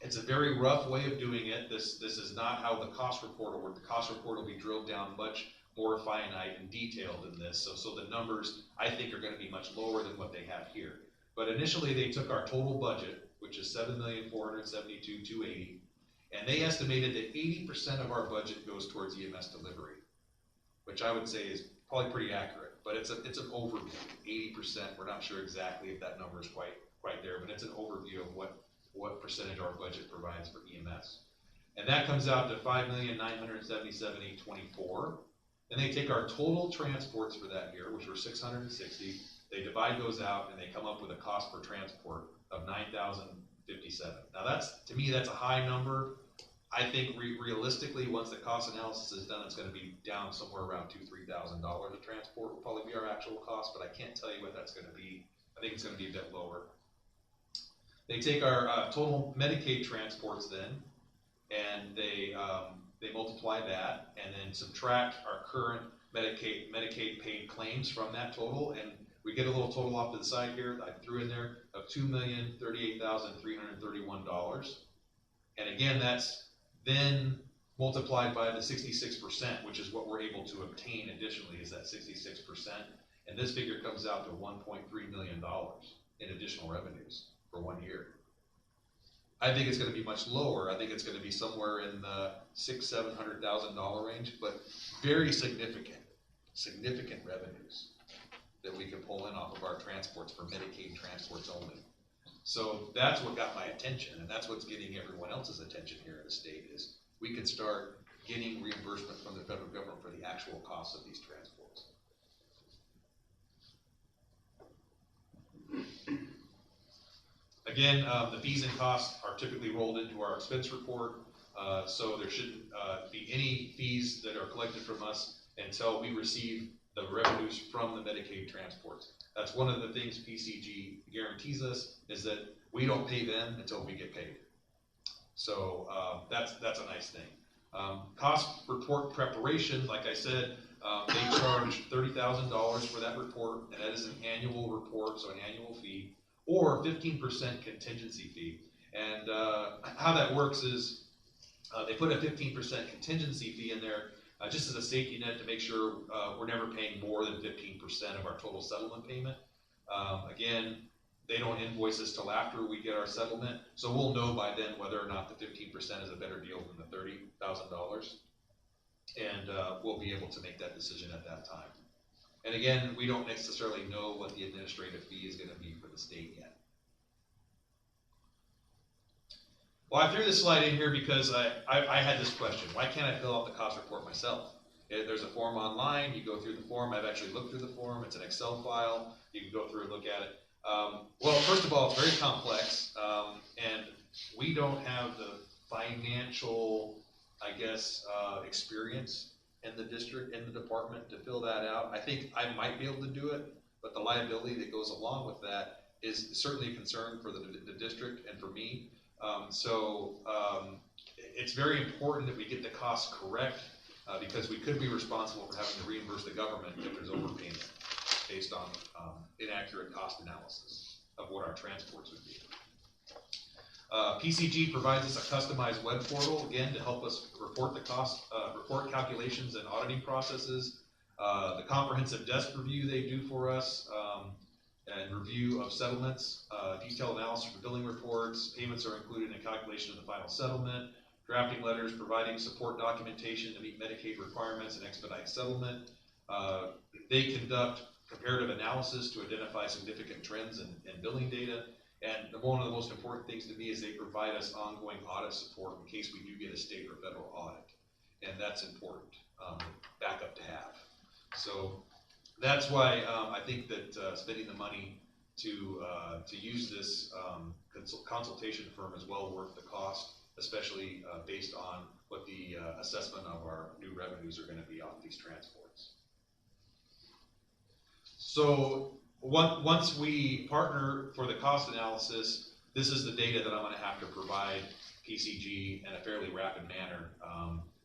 It's a very rough way of doing it. This is not how the cost report will work. The cost report will be drilled down much more finite and detailed than this. So the numbers, I think, are going to be much lower than what they have here. But initially, they took our total budget, which is $7,472,280, and they estimated that 80% of our budget goes towards EMS delivery, which I would say is probably pretty accurate. But it's an overview. 80%. We're not sure exactly if that number is quite there, but it's an overview of what percentage our budget provides for EMS. And that comes out to $5,977,824. Then they take our total transports for that year, which were 660. They divide those out and they come up with a cost per transport of $9,057. Now to me, that's a high number. I think realistically, once the cost analysis is done, it's going to be down somewhere around $2,000 to $3,000 a transport will probably be our actual cost, but I can't tell you what that's going to be. I think it's going to be a bit lower. They take our total Medicaid transports then, and they multiply that, and then subtract our current Medicaid paid claims from that total, and we get a little total off to the side here. I threw in there of $2,038,331, and again, that's then multiplied by the 66%, which is what we're able to obtain additionally, is that 66%, and this figure comes out to $1.3 million in additional revenues for 1 year. I think it's going to be much lower. I think it's going to be somewhere in the $600,000-$700,000 range, but very significant revenues that we can pull in off of our transports for Medicaid transports only. So that's what got my attention, and that's what's getting everyone else's attention here in the state, is we can start getting reimbursement from the federal government for the actual costs of these transports. Again, the fees and costs are typically rolled into our expense report, so there shouldn't be any fees that are collected from us until we receive the revenues from the Medicaid transports. That's one of the things PCG guarantees us, is that We don't pay them until we get paid. So that's a nice thing. Cost report preparation, like I said, they charge $30,000 for that report, and that is an annual report, so an annual fee, or 15% contingency fee. And how that works is they put a 15% contingency fee in there just as a safety net to make sure we're never paying more than 15% of our total settlement payment. Again, they don't invoice us till after we get our settlement, so we'll know by then whether or not the 15% is a better deal than the $30,000, and we'll be able to make that decision at that time. And again, we don't necessarily know what the administrative fee is going to be for the state yet. Well, I threw this slide in here because I had this question: why can't I fill out the cost report myself? There's a form online. You go through the form. I've actually looked through the form. It's an Excel file. You can go through and look at it. Well, first of all, it's very complex, and we don't have the financial, I guess, experience in the district, in the department to fill that out. I think I might be able to do it, but the liability that goes along with that is certainly a concern for the district and for me. It's very important that we get the costs correct, because we could be responsible for having to reimburse the government if there's overpayment based on inaccurate cost analysis of what our transports would be. PCG provides us a customized web portal, again, to help us report the cost, report calculations and auditing processes. The comprehensive desk review they do for us, and review of settlements, detailed analysis for billing reports. Payments are included in calculation of the final settlement. Drafting letters, providing support documentation to meet Medicaid requirements and expedite settlement. They conduct comparative analysis to identify significant trends in billing data. And one of the most important things to me is they provide us ongoing audit support in case we do get a state or federal audit. And that's important backup to have. So that's why I think that spending the money to use this consultation firm is well worth the cost, especially based on what the assessment of our new revenues are going to be off these transports. So once we partner for the cost analysis, this is the data that I'm going to have to provide PCG in a fairly rapid manner.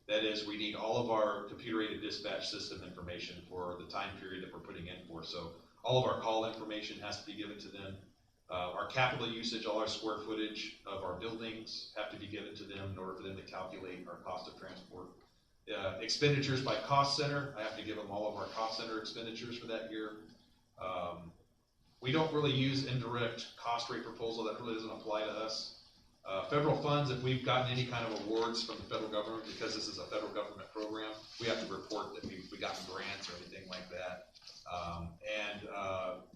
That is, we need all of our computer-aided dispatch system information for the time period that we're putting in for. So all of our call information has to be given to them. Our capital usage, all our square footage of our buildings have to be given to them in order for them to calculate our cost of transport. Expenditures by cost center, I have to give them all of our cost center expenditures for that year. We don't really use indirect cost rate proposal. That really doesn't apply to us. Federal funds, if we've gotten any kind of awards from the federal government, because this is a federal government program, we have to report that we've gotten grants or anything like that.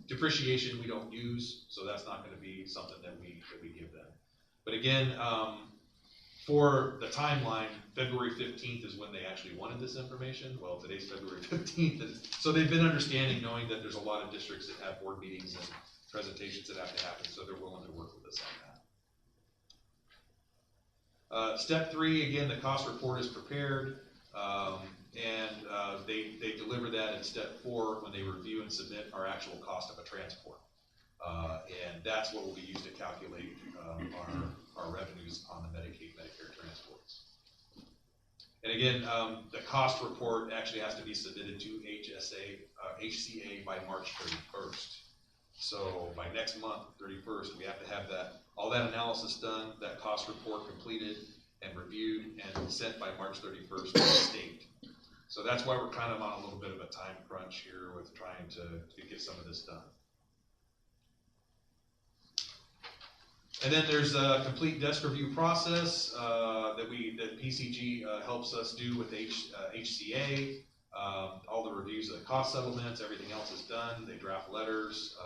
Depreciation we don't use, so that's not going to be something that we give them. But again, for the timeline, February 15th is when they actually wanted this information. Well, today's February 15th, so they've been understanding, knowing that there's a lot of districts that have board meetings and presentations that have to happen, so they're willing to work with us on that. Step 3, again, the cost report is prepared, and they deliver that in step 4 when they review and submit our actual cost of a transport. And that's what will be used to calculate our revenues on the Medicaid, Medicare transports. And again, the cost report actually has to be submitted to HCA by March 31st. So by next month, 31st, we have to have all that analysis done, that cost report completed and reviewed and sent by March 31st to the state. So that's why we're kind of on a little bit of a time crunch here with trying to get some of this done. And then there's a complete desk review process that PCG helps us do with HCA. All the reviews of the cost settlements, everything else is done. They draft letters,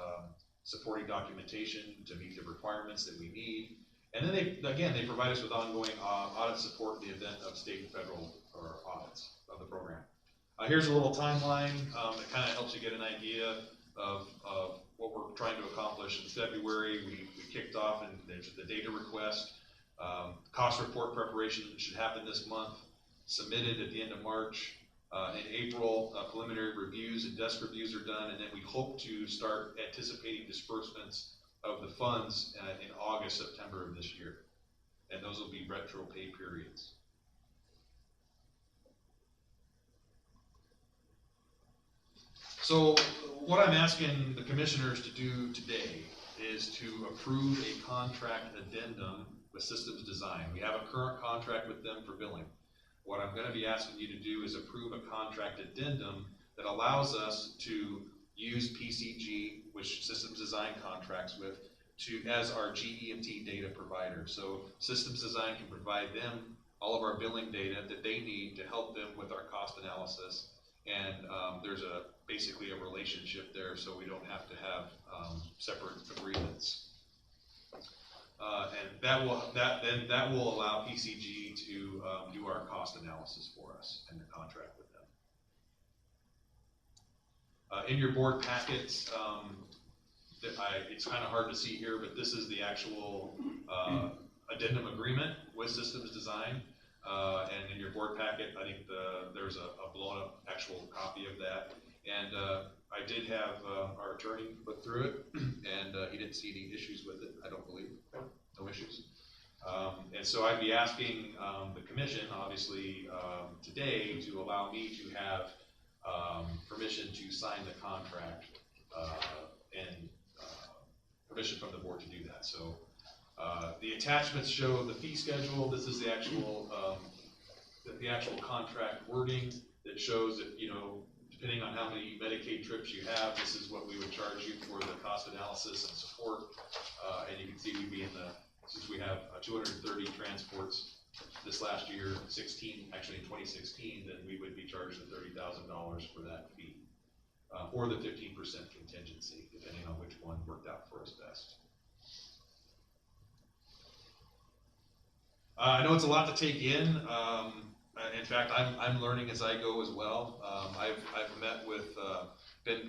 supporting documentation to meet the requirements that we need. And then they provide us with ongoing audit support in the event of state and federal audits of the program. Here's a little timeline that kind of helps you get an idea of what we're trying to accomplish. In February, we kicked off, and there's the data request. Cost report preparation should happen this month, submitted at the end of March. In April, preliminary reviews and desk reviews are done, and then we hope to start anticipating disbursements of the funds in August, September of this year. And those will be retro pay periods. So what I'm asking the commissioners to do today is to approve a contract addendum with Systems Design. We have a current contract with them for billing. What I'm going to be asking you to do is approve a contract addendum that allows us to use PCG, which Systems Design contracts with, as our GEMT data provider. So Systems Design can provide them all of our billing data that they need to help them with our cost analysis. And there's basically a relationship there, so we don't have to have separate agreements. And that will allow PCG to do our cost analysis for us and the contract with them. In your board packets, it's kind of hard to see here, but this is the actual addendum agreement with Systems Design. And in your board packet, I think there's a blown up actual copy of that. And I did have our attorney look through it, and he didn't see any issues with it, I don't believe. No issues. And so I'd be asking the commission, obviously, today to allow me to have permission to sign the contract and permission from the board to do that. So the attachments show the fee schedule. This is the actual contract wording that shows that, you know, depending on how many Medicaid trips you have, this is what we would charge you for the cost analysis and support. And you can see we'd be in since we have 230 transports this last year, 16, actually in 2016, then we would be charged the $30,000 for that fee, or the 15% contingency, depending on which one worked out for us best. I know it's a lot to take in. In fact, I'm learning as I go as well. I've met with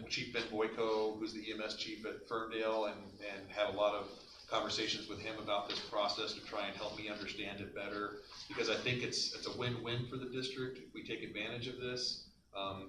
Chief Ben Boyko, who's the EMS chief at Ferndale, and had a lot of conversations with him about this process to try and help me understand it better, because I think it's a win-win for the district if we take advantage of this.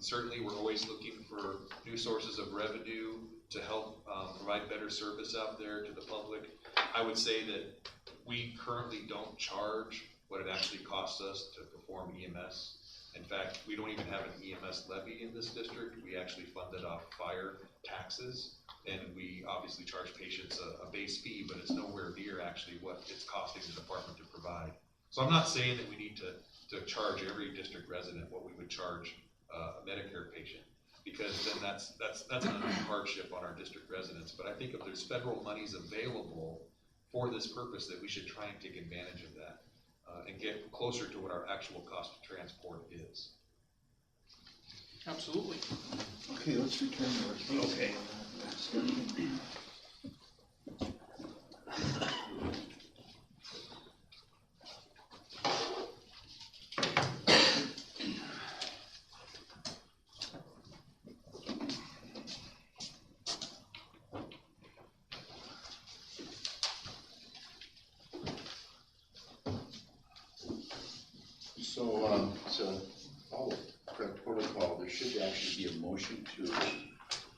Certainly, we're always looking for new sources of revenue to help provide better service out there to the public. I would say that we currently don't charge what it actually costs us to perform EMS. In fact, we don't even have an EMS levy in this district. We actually fund it off fire taxes, and we obviously charge patients a base fee, but it's nowhere near actually what it's costing the department to provide. So I'm not saying that we need to charge every district resident what we would charge a Medicare patient, because then that's an undue hardship on our district residents. But I think if there's federal monies available for this purpose, that we should try and take advantage of that and get closer to what our actual cost of transport is. Absolutely. Okay, let's return to our case. Okay. So follow protocol, there should actually be a motion to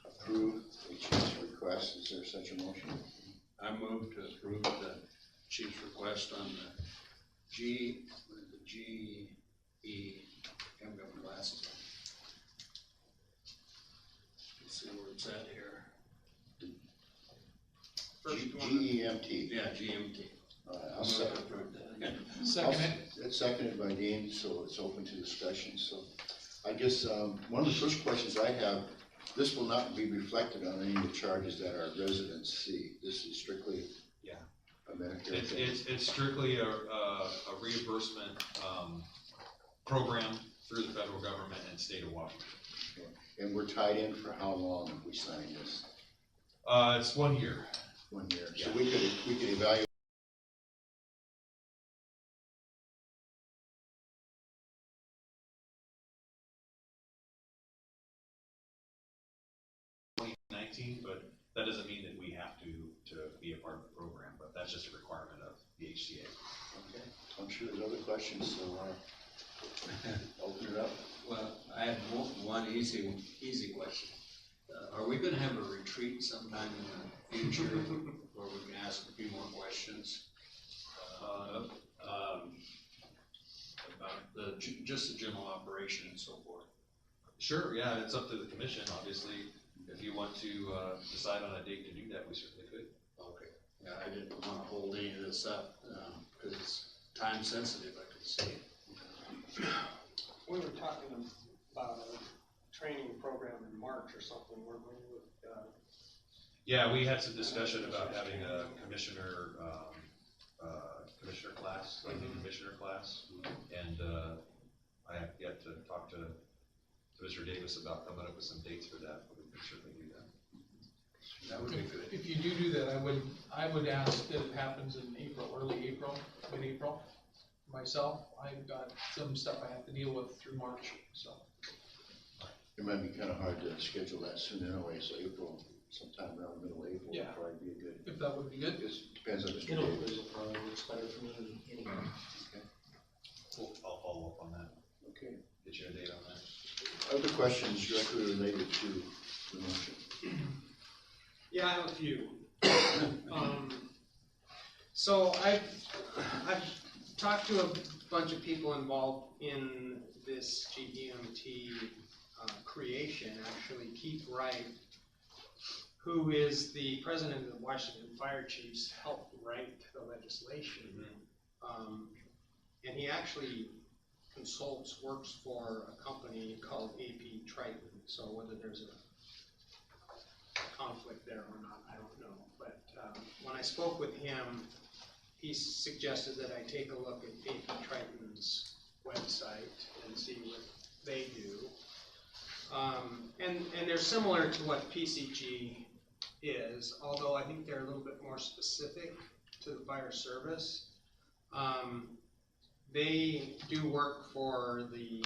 approve the chief's request. Is there such a motion? I move to approve the chief's request on the GE, I haven't got my glasses on. Let's see where it's at here. First one. GEMT. Yeah, GMT. I'll second. Second it. It's seconded by Dean, so it's open to discussion. So I guess one of the first questions I have, this will not be reflected on any of the charges that our residents see. This is strictly a Medicare thing. It's strictly a reimbursement program through the federal government and state of Washington. Okay. And we're tied in for how long if we sign this? It's 1 year. 1 year. Yeah. So we could evaluate. 2019, but that doesn't mean that we have to be a part of the program, but that's just a requirement of the HCA. Okay. I'm sure there's other questions, so open it up. Well, I have one easy question. Are we gonna have a retreat sometime in the future where where we can ask a few more questions. About just the general operation and so forth. Sure, yeah, it's up to the commission, obviously. If you want to, decide on a date to do that, we certainly could. Okay. Yeah, I didn't wanna hold any of this up, cause it's time sensitive, I could see. We were talking about a training program in March or something, weren't we, with, Yeah, we had some discussion about having a commissioner class, like a commissioner class. And, I have yet to talk to Mr. Davis about coming up with some dates for that, but we can certainly do that. That would be good. If you do that, I would ask that it happens in April, early April, mid-April. Myself, I've got some stuff I have to deal with through March, so. It might be kind of hard to schedule that soon anyway, so April, sometime around the middle of April Yeah. would probably be a good. If that would be good. It depends on Mr. It'll, Davis. it'll probably works better for me anyway. Cool, I'll follow up on that, Okay. get you a date on that. Other questions directly related to the motion? yeah, I have a few. So I've talked to a bunch of people involved in this GEMT creation, actually. Keith Wright, who is the president of the Washington Fire Chiefs, helped write the legislation. And he actually works for a company called AP Triton, so whether there's a conflict there or not, I don't know. But when I spoke with him, he suggested that I take a look at AP Triton's website and see what they do. And they're similar to what PCG is, although I think they're a little bit more specific to the fire service. They do work for the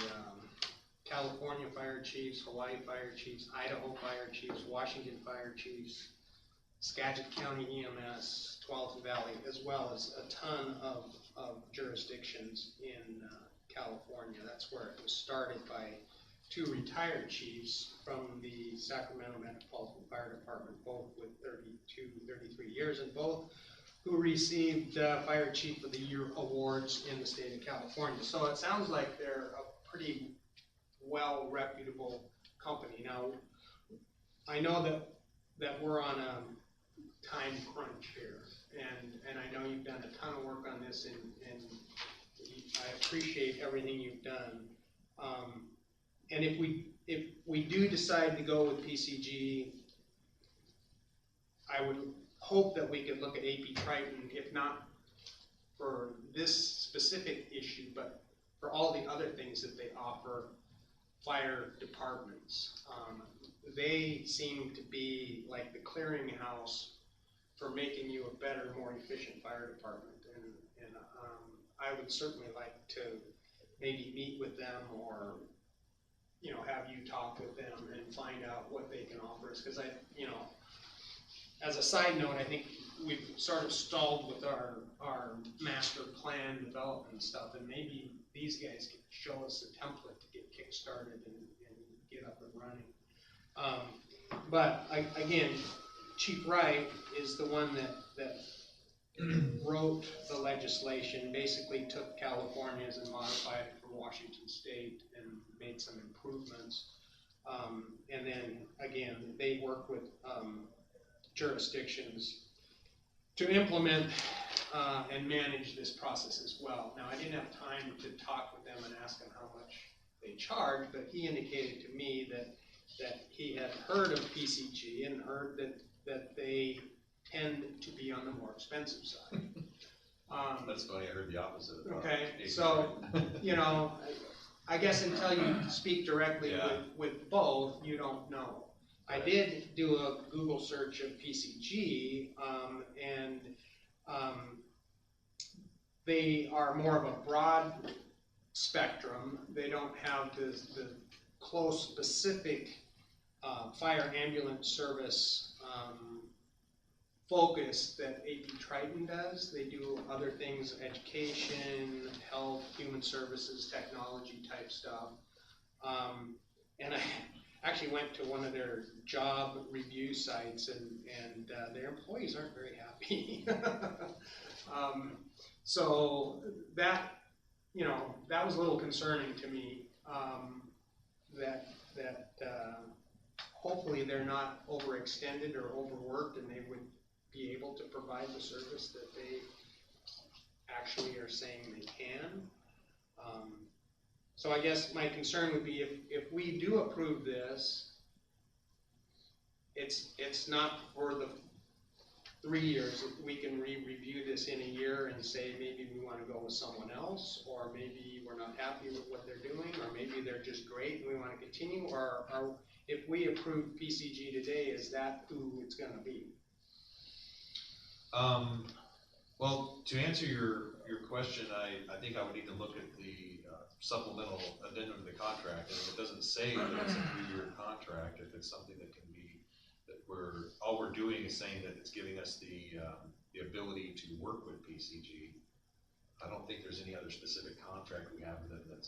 California Fire Chiefs, Hawaii Fire Chiefs, Idaho Fire Chiefs, Washington Fire Chiefs, Skagit County EMS, Tualatin Valley, as well as a ton of jurisdictions in California. That's where it was started by two retired chiefs from the Sacramento Metropolitan Fire Department, both with 33 years, and both who received Fire Chief of the Year awards in the state of California. So it sounds like they're a pretty well reputable company. Now, I know that we're on a time crunch here, and I know you've done a ton of work on this, and I appreciate everything you've done. And if we do decide to go with PCG, I would hope that we could look at AP Triton, if not for this specific issue, but for all the other things that they offer fire departments. They seem to be like the clearinghouse for making you a better, more efficient fire department. And I would certainly like to maybe meet with them, or have you talk with them and find out what they can offer us. Because as a side note, I think we've sort of stalled with our master plan development stuff, and maybe these guys could show us a template to get kick-started and get up and running. But again, Chief Wright is the one that wrote the legislation, basically took California's and modified it for Washington State and made some improvements. And then again, they work with jurisdictions to implement and manage this process as well. Now, I didn't have time to talk with them and ask them how much they charge, but he indicated to me that he had heard of PCG and heard that they tend to be on the more expensive side. That's funny, I heard the opposite. Okay, so, I guess until you speak directly with both, you don't know. I did do a Google search of PCG, and they are more of a broad spectrum. They don't have the close, specific fire ambulance service focus that AP Triton does. They do other things, education, health, human services, technology type stuff. And I actually went to one of their job review sites, and their employees aren't very happy. So that, that was a little concerning to me, that hopefully they're not overextended or overworked, and they would be able to provide the service that they actually are saying they can. So I guess my concern would be if we do approve this, it's not for the 3 years. We can review this in a year and say maybe we want to go with someone else, or maybe we're not happy with what they're doing, or maybe they're just great and we want to continue, or if we approve PCG today, is that who it's going to be? Well, to answer your question, I think I would need to look at the supplemental addendum to the contract, and if it doesn't say that it's a 3-year contract, if it's something that can be, that all we're doing is saying that it's giving us the ability to work with PCG, I don't think there's any other specific contract we have that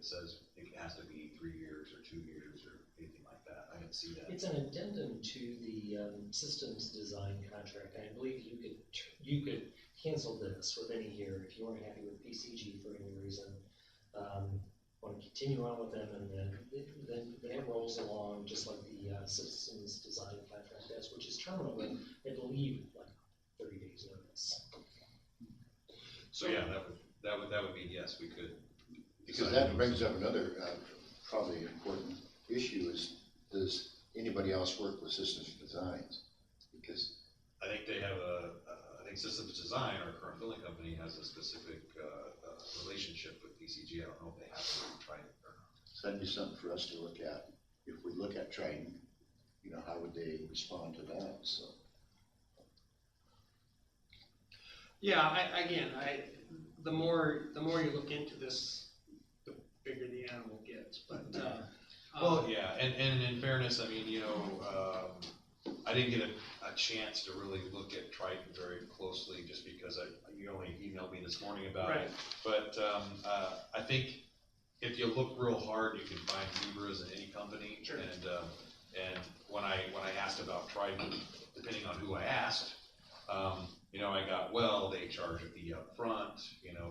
says it has to be 3 years or 2 years or anything like that. I didn't see that. It's an addendum to the systems design contract. I believe you could cancel this with any year if you weren't happy with PCG for any reason. Want to continue on with them, and then it rolls along just like the systems design contract does, which is terminal with, I believe, like 30 days notice. So yeah, that would be yes, we could. Because that brings up another probably important issue is, does anybody else work with systems designs? Because I think they have I think Systems Design, our current billing company, has a specific relationship with PCG. I don't know if they have Triton or not. so that'd be something for us to look at. If we look at Triton, how would they respond to that? So. Yeah, the more you look into this, the bigger the animal gets. But well, yeah, and in fairness, I mean, I didn't get a chance to really look at Triton very closely, just because you only emailed me this morning about it. But I think if you look real hard, you can find zebras in any company. Sure. And when I asked about Triton, depending on who I asked, I got, well, they charge a fee up front.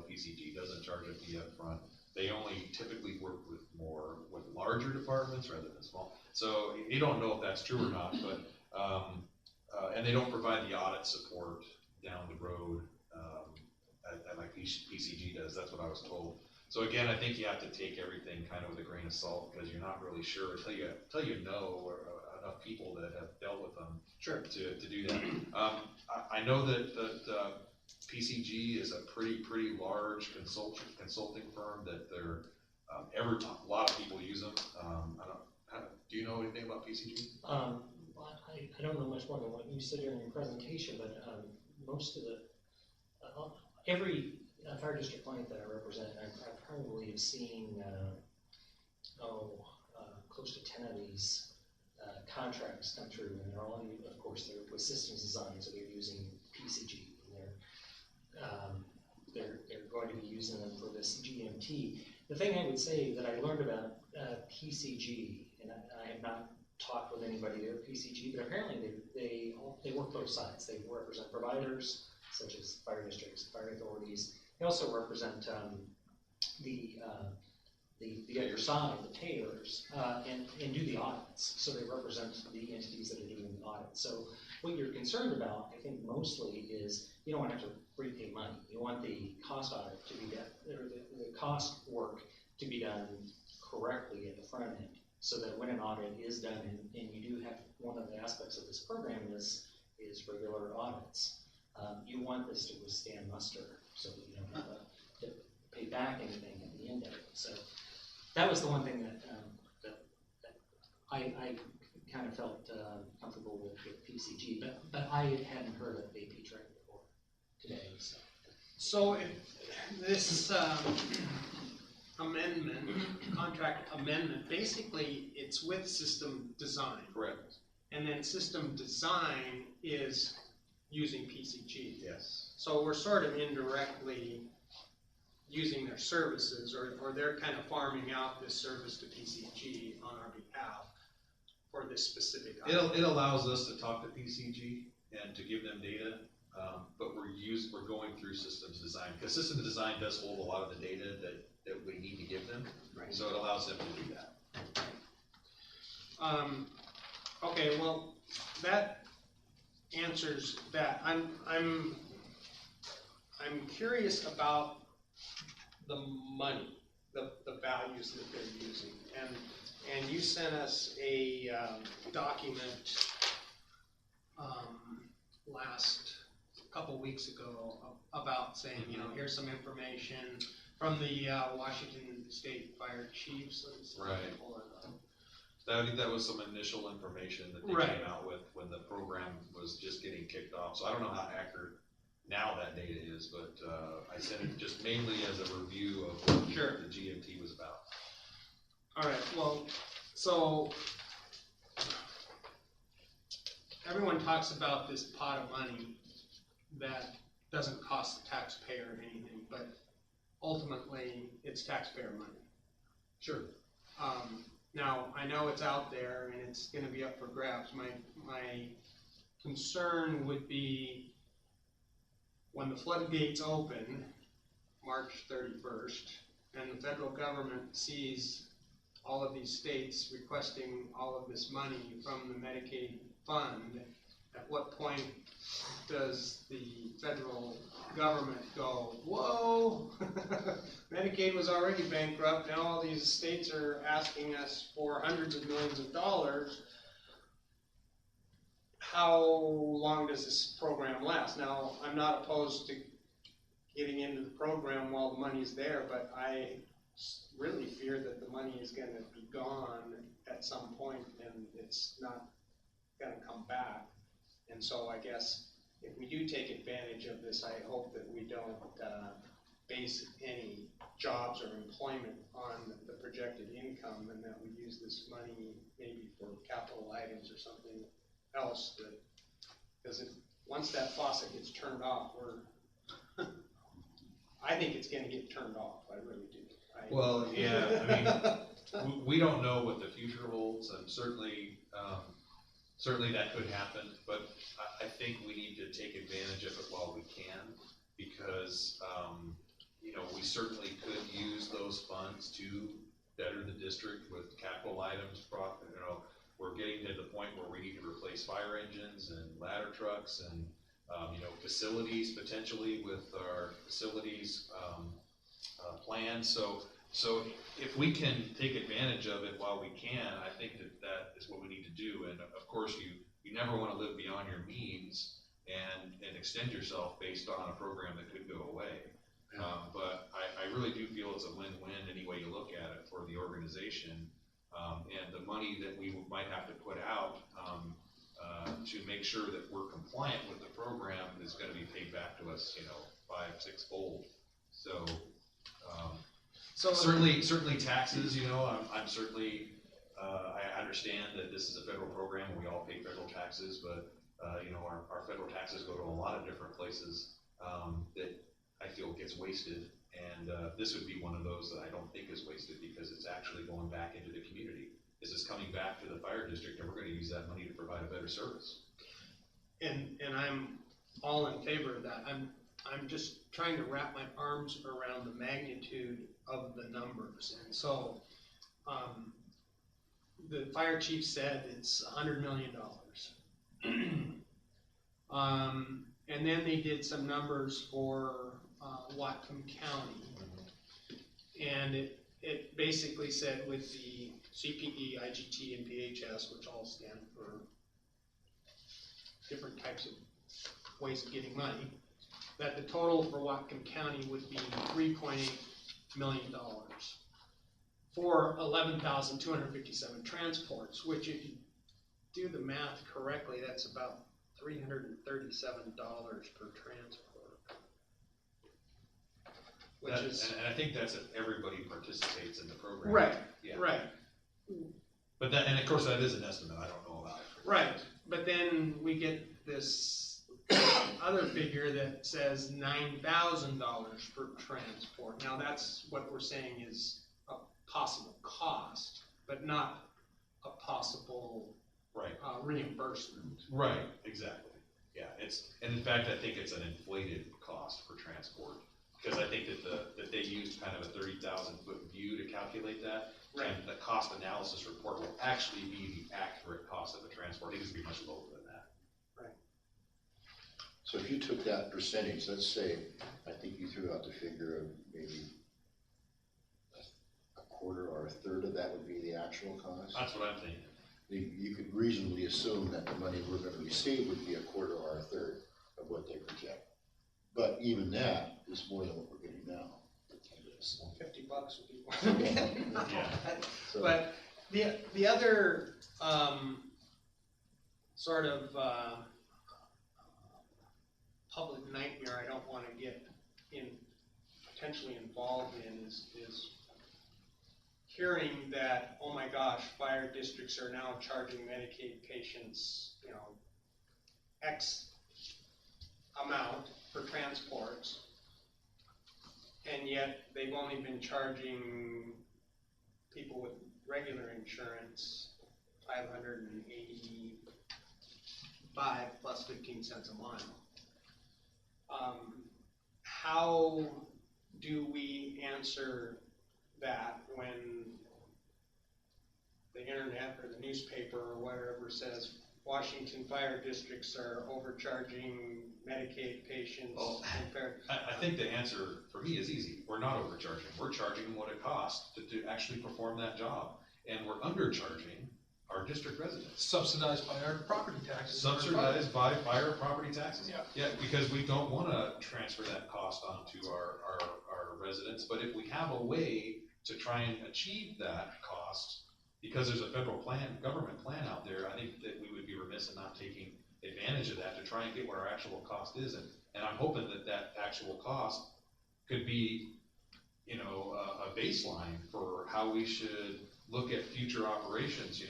PCG doesn't charge a fee up front. They only typically work with larger departments rather than small. So you don't know if that's true or not, but and they don't provide the audit support down the road like PCG does. That's what I was told. So again, I think you have to take everything kind of with a grain of salt, because you're not really sure until you know or enough people that have dealt with them. Sure. To do that. I know that PCG is a pretty large consulting firm that they're a lot of people use them. Do you know anything about PCG? I don't know much more than what you said during your presentation, but most of every fire district client that I represent, I probably have seen close to 10 of these contracts come through, and they're all, of course, they're with systems design, so they're using PCG, and they're going to be using them for this GMT. The thing I would say that I learned about PCG, and I have not talked with anybody there at PCG, but apparently they work both sides. They represent providers such as fire districts, fire authorities. They also represent the other side, the payers, and do the audits. So they represent the entities that are doing the audit. So what you're concerned about, I think, mostly is you don't want to have to repay money. You want the cost audit to be done, or the cost work to be done correctly at the front end, so that when an audit is done, and you do have, one of the aspects of this program is regular audits. You want this to withstand muster, so that you don't have to pay back anything at the end of it. So that was the one thing that I kind of felt comfortable with PCG, but I hadn't heard of AP Triton before today. So if this contract amendment, basically it's with system design. Correct. And then system design is using PCG. Yes. So we're sort of indirectly using their services, or they're kind of farming out this service to PCG on our behalf for this specific item. It allows us to talk to PCG and to give them data, but we're going through systems design, because systems design does hold a lot of the data that we need to give them, Right. so it allows them to do that. Okay, well, that answers that. I'm curious about the money, the values that they're using. And you sent us a document last couple weeks ago about saying, you know, here's some information from the Washington State Fire Chiefs. Right. Pull it up. I think that was some initial information that they Right. came out with when the program was just getting kicked off. So I don't know how accurate now that data is, but I sent it just mainly as a review of what Sure. the GMT was about. All right, well, so everyone talks about this pot of money that doesn't cost the taxpayer anything, but ultimately it's taxpayer money. Sure. Now, I know it's out there and it's gonna be up for grabs. My concern would be when the floodgates open, March 31st, and the federal government sees all of these states requesting all of this money from the Medicaid fund, at what point does the federal government go, whoa, Medicaid was already bankrupt, now all these states are asking us for hundreds of millions of dollars. How long does this program last? Now, I'm not opposed to getting into the program while the money's there, but I really fear that the money is gonna be gone at some point and it's not gonna come back. And so I guess if we do take advantage of this, I hope that we don't base any jobs or employment on the projected income, and that we use this money maybe for capital items or something else that, because once that faucet gets turned off, I think it's gonna get turned off, I really do. Well, yeah, I mean, we don't know what the future holds, and certainly that could happen, but I think we need to take advantage of it while we can, because, you know, we certainly could use those funds to better the district with capital items, you know, we're getting to the point where we need to replace fire engines and ladder trucks and, you know, facilities potentially with our facilities, plan. So if we can take advantage of it while we can, I think that is what we need to do. And of course, you never want to live beyond your means and extend yourself based on a program that could go away. But I really do feel it's a win-win any way you look at it for the organization. And the money that we might have to put out to make sure that we're compliant with the program is going to be paid back to us, you know, 5-6-fold. So certainly taxes, you know, I'm certainly, I understand that this is a federal program, we all pay federal taxes, but, you know, our federal taxes go to a lot of different places, that I feel gets wasted, and, this would be one of those that I don't think is wasted, because it's actually going back into the community. This is coming back to the fire district, and we're gonna use that money to provide a better service. And I'm all in favor of that. I'm just trying to wrap my arms around the magnitude of the numbers. And so, the fire chief said it's $100 million. And then they did some numbers for Whatcom County. And it basically said with the CPE, IGT, and PHS, which all stand for different types of ways of getting money, that the total for Whatcom County would be $3.8 million for 11,257 transports, which if you do the math correctly, that's about $337 per transport. Which is, and I think that's if everybody participates in the program. right, Yeah. right. But that, and of course that is an estimate, I don't know about it. Right, but then we get this other figure that says $9,000 for transport. Now, that's what we're saying is a possible cost, but not a possible Right. Reimbursement. Right, exactly. Yeah, and in fact, I think it's an inflated cost for transport. Because I think that they used kind of a 30,000-foot view to calculate that. Right. And the cost analysis report will actually be the accurate cost of the transport. It needs to be much lower than that. Right. So if you took that percentage, let's say, I think you threw out the figure of maybe a quarter or a third of that would be the actual cost. That's what I'm thinking. You could reasonably assume that the money we're gonna receive would be a quarter or a third of what they project. But even that is more than what we're getting now. $50 would be more. Yeah. So- But the other sort of public nightmare I don't want to get potentially involved in is hearing that, oh my gosh, fire districts are now charging Medicaid patients, X amount for transports, and yet they've only been charging people with regular insurance $585 plus 15 cents a mile. How do we answer that when the internet or the newspaper or whatever says Washington fire districts are overcharging Medicaid patients? Well, I think the answer for me is easy. We're not overcharging. We're charging them what it costs to actually perform that job. And we're undercharging our district residents. Subsidized by our property taxes. Subsidized by fire property taxes. Yeah. Yeah, because we don't want to transfer that cost onto our residents. But if we have a way to try and achieve that cost, because there's a federal government plan out there, I think that we would be remiss in not taking advantage of that to try and get what our actual cost is. And I'm hoping that actual cost could be, a baseline for how we should look at future operations,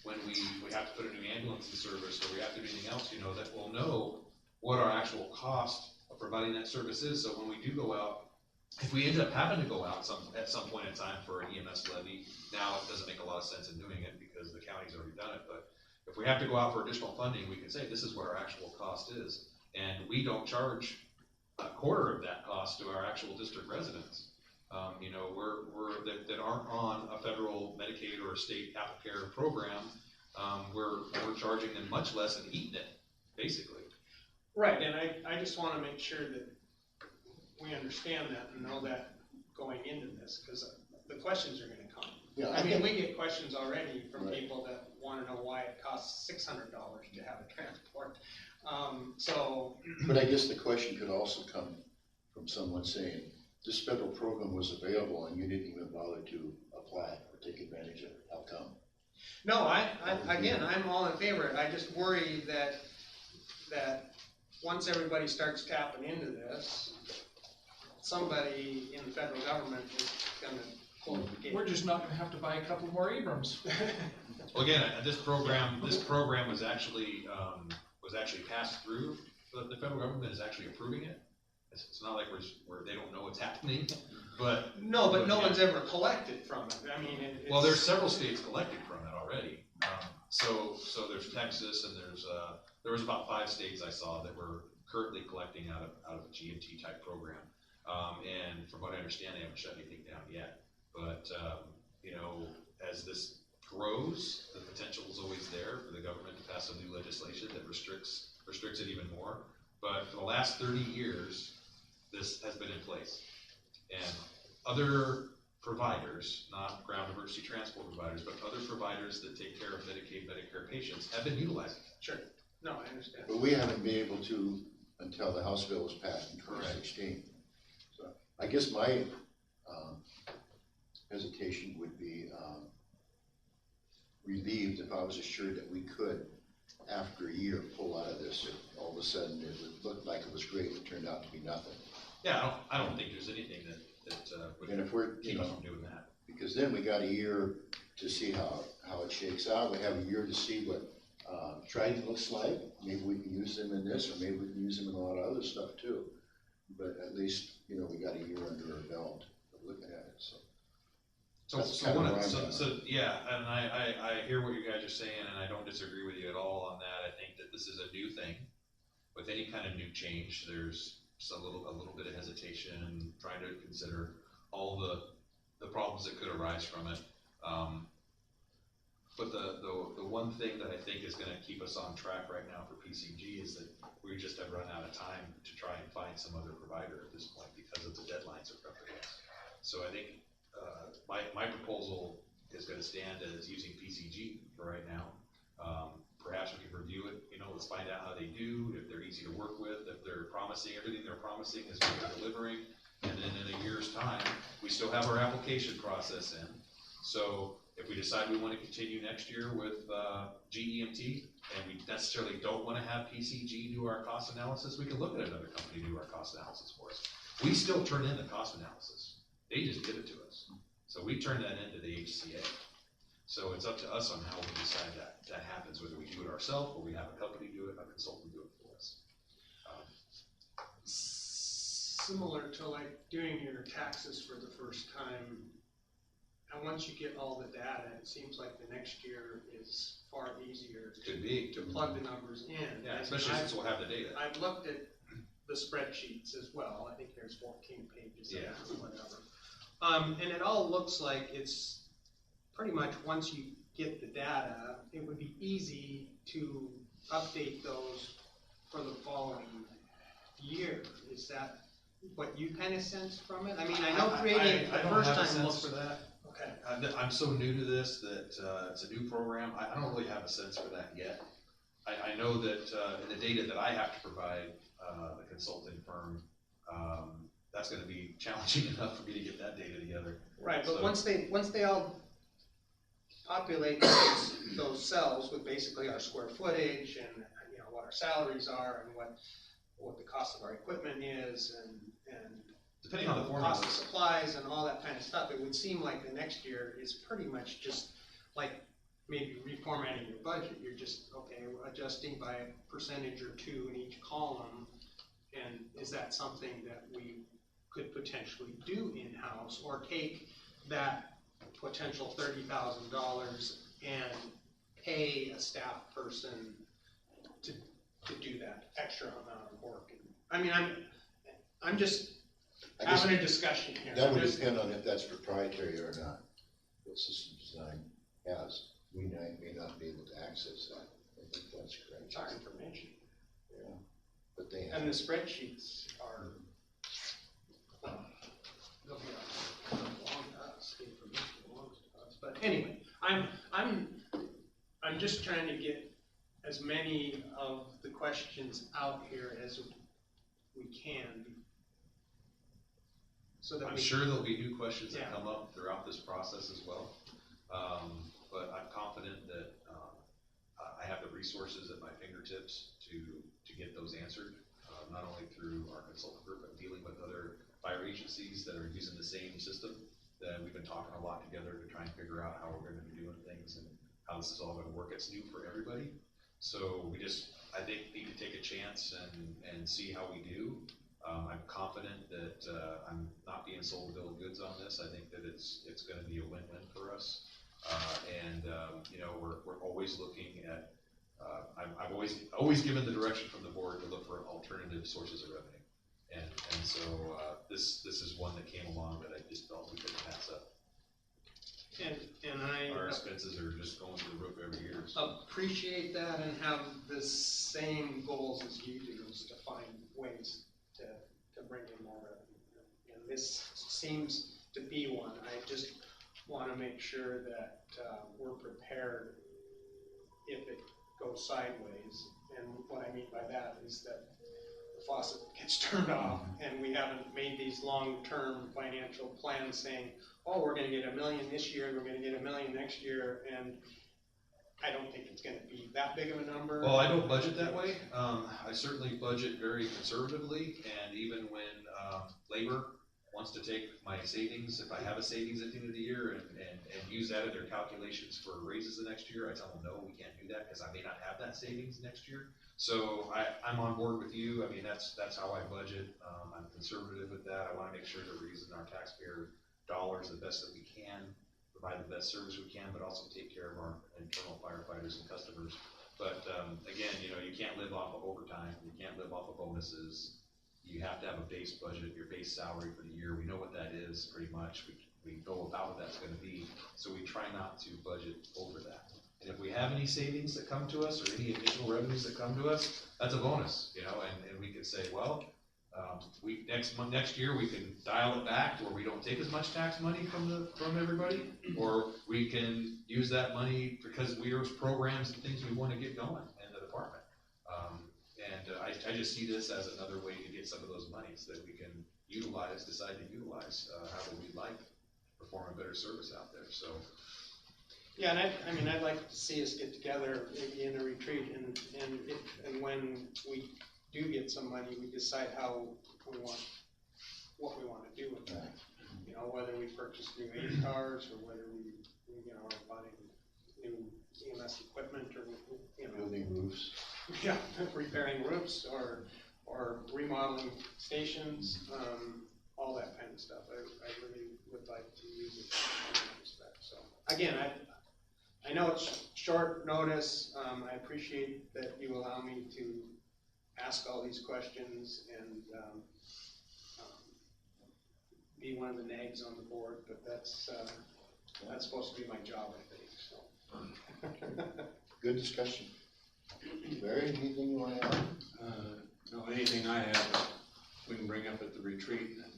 when we have to put a new ambulance in service or we have to do anything else, that we'll know what our actual cost of providing that service is. So when we do go out, if we end up having to go out at some point in time for an EMS levy, now it doesn't make a lot of sense in doing it because the county's already done it. But if we have to go out for additional funding, we can say this is what our actual cost is. And we don't charge a quarter of that cost to our actual district residents. That aren't on a federal Medicaid or a state AppleCare program, we're charging them much less and eating it, basically. Right, and I just want to make sure that we understand that and know that going into this, because the questions are going to come. Yeah, I mean, we get questions already from Right. people that want to know why it costs $600 to have a transport. But I guess the question could also come from someone saying, this federal program was available and you didn't even bother to apply or take advantage of it. How come? No, I'm all in favor. I just worry that once everybody starts tapping into this, somebody in the federal government is gonna pull the gate. We're just not gonna have to buy a couple more Abrams. Well, again, this program was actually passed through. The federal government is actually approving it. It's not like where they don't know what's happening, but. No one's ever collected from it. I mean, Well, there's several states collected from it already. So there's Texas and there was about 5 states I saw that were currently collecting out of a GMT type program. And from what I understand, they haven't shut anything down yet. But, as this grows, the potential is always there for the government to pass some new legislation that restricts it even more. But for the last 30 years, this has been in place. And other providers, not ground emergency transport providers, but other providers that take care of Medicaid, Medicare patients have been utilizing it. Sure. No, I understand. But we haven't been able to until the House bill was passed in 2016. So I guess my hesitation would be relieved if I was assured that we could, after a year, pull out of this. If all of a sudden it looked like it was great, it turned out to be nothing. Yeah, I don't think there's anything that would And if we're, keep us from doing that. because then we got a year to see how it shakes out. We have a year to see what try to look like, maybe we can use them in this, or maybe we can use them in a lot of other stuff too. But at least, you know, we got a year under our belt of looking at it, so. That's kind of where I'm at. Yeah, and I hear what you guys are saying, and I don't disagree with you at all on that. I think that this is a new thing. With any kind of new change, there's a little bit of hesitation, trying to consider all the problems that could arise from it. But the one thing that I think is gonna keep us on track right now for PCG is that we just have run out of time to try and find some other provider at this point because of the deadlines are up against. So I think, my proposal is gonna stand as using PCG for right now. Perhaps we can review it, you know, let's find out how they do, if they're easy to work with, if they're promising, everything they're promising is what they're delivering. And then in a year's time, we still have our application process in. So if we decide we want to continue next year with GEMT, and we necessarily don't want to have PCG do our cost analysis, we can look at another company to do our cost analysis for us. We still turn in the cost analysis. They just give it to us. So we turn that into the HCA. So it's up to us on how we decide that happens, whether we do it ourselves or we have a company do it, a consultant do it for us. Similar to like doing your taxes for the first time, and once you get all the data, it seems like the next year is far easier Could be. to plug the numbers in. Yeah, especially since we'll have the data. I've looked at the spreadsheets as well. I think there's 14 pages of it or whatever. And it all looks like it's pretty much once you get the data, it would be easy to update those for the following year. Is that what you kind of sense from it? I mean, I know creating I the don't first have a time sense looks for that. Okay. I'm so new to this that it's a new program. I don't really have a sense for that yet. I know that in the data that I have to provide the consulting firm, that's going to be challenging enough for me to get that data together. Right, but So- once they all populate those cells with basically our square footage and, you know, what our salaries are and what the cost of our equipment is and depending on the cost of formulas. supplies and all that kind of stuff, it would seem like the next year is pretty much just like maybe reformatting your budget. You're just, okay, adjusting by a percentage or two in each column. And is that something that we could potentially do in-house, or take that potential $30,000 and pay a staff person to do that extra amount of work? I mean, I'm just I guess having a discussion here. that would depend on if that's proprietary or not, what system design has. We may not be able to access that. I think that's correct. It's our information. Yeah, but they have. And the spreadsheets are, they'll be belong to us, the information belongs to us. But anyway, I'm just trying to get as many of the questions out here as we can. So that I'm we sure there'll be new questions that Yeah. come up throughout this process as well. But I'm confident that I have the resources at my fingertips to get those answered, not only through our consultant group, but dealing with other fire agencies that are using the same system. That we've been talking a lot together to try and figure out how we're gonna be doing things and how this is all gonna work. It's new for everybody. So we just, I think, need to take a chance and see how we do. I'm confident that I'm not being sold a bill of goods on this. I think that it's gonna be a win-win for us. You know, we're always looking at, I've always given the direction from the board to look for alternative sources of revenue. And so this is one that came along that I just felt we couldn't pass up. and I Our expenses are just going through the roof every year. So. appreciate that and have the same goals as you do, is to find ways to bring in more revenue. And this seems to be one. I just want to make sure that we're prepared if it goes sideways. And what I mean by that is that the faucet gets turned off and we haven't made these long-term financial plans saying, oh, we're going to get $1 million this year and we're going to get $1 million next year. And I don't think it's going to be that big of a number. Well, I don't budget that way. I certainly budget very conservatively, and even when labor wants to take my savings, if I have a savings at the end of the year, and use use that in their calculations for raises the next year. I tell them, no, we can't do that because I may not have that savings next year. So I'm on board with you. I mean, that's how I budget. I'm conservative with that. I wanna make sure that we're using our taxpayer dollars the best that we can, provide the best service we can, but also take care of our internal firefighters and customers. But, again, you know, you can't live off of overtime. You can't live off of bonuses. You have to have a base budget, your base salary for the year. We know what that is pretty much. We know about what that's gonna be. So we try not to budget over that. And if we have any savings that come to us or any additional revenues that come to us, that's a bonus, you know, and we could say, well, next year we can dial it back where we don't take as much tax money from everybody, or we can use that money because there's programs and things we want to get going in the department. I just see this as another way to get some of those monies that we can decide to utilize, however we'd like to perform a better service out there, so. Yeah, and I mean, I'd like to see us get together maybe in a retreat and when we do get some money, we decide what we want to do with that. You know, whether we purchase new AID cars or whether we are buying new EMS equipment or, you know. Building roofs. Yeah, repairing roofs or remodeling stations, all that kind of stuff. I really would like to use it in that respect. So again, I know it's short notice. I appreciate that you allow me to ask all these questions and be one of the nags on the board, but that's supposed to be my job, I think, so. Good discussion. Barry, anything you want to add? No, anything I have, we can bring up at the retreat, and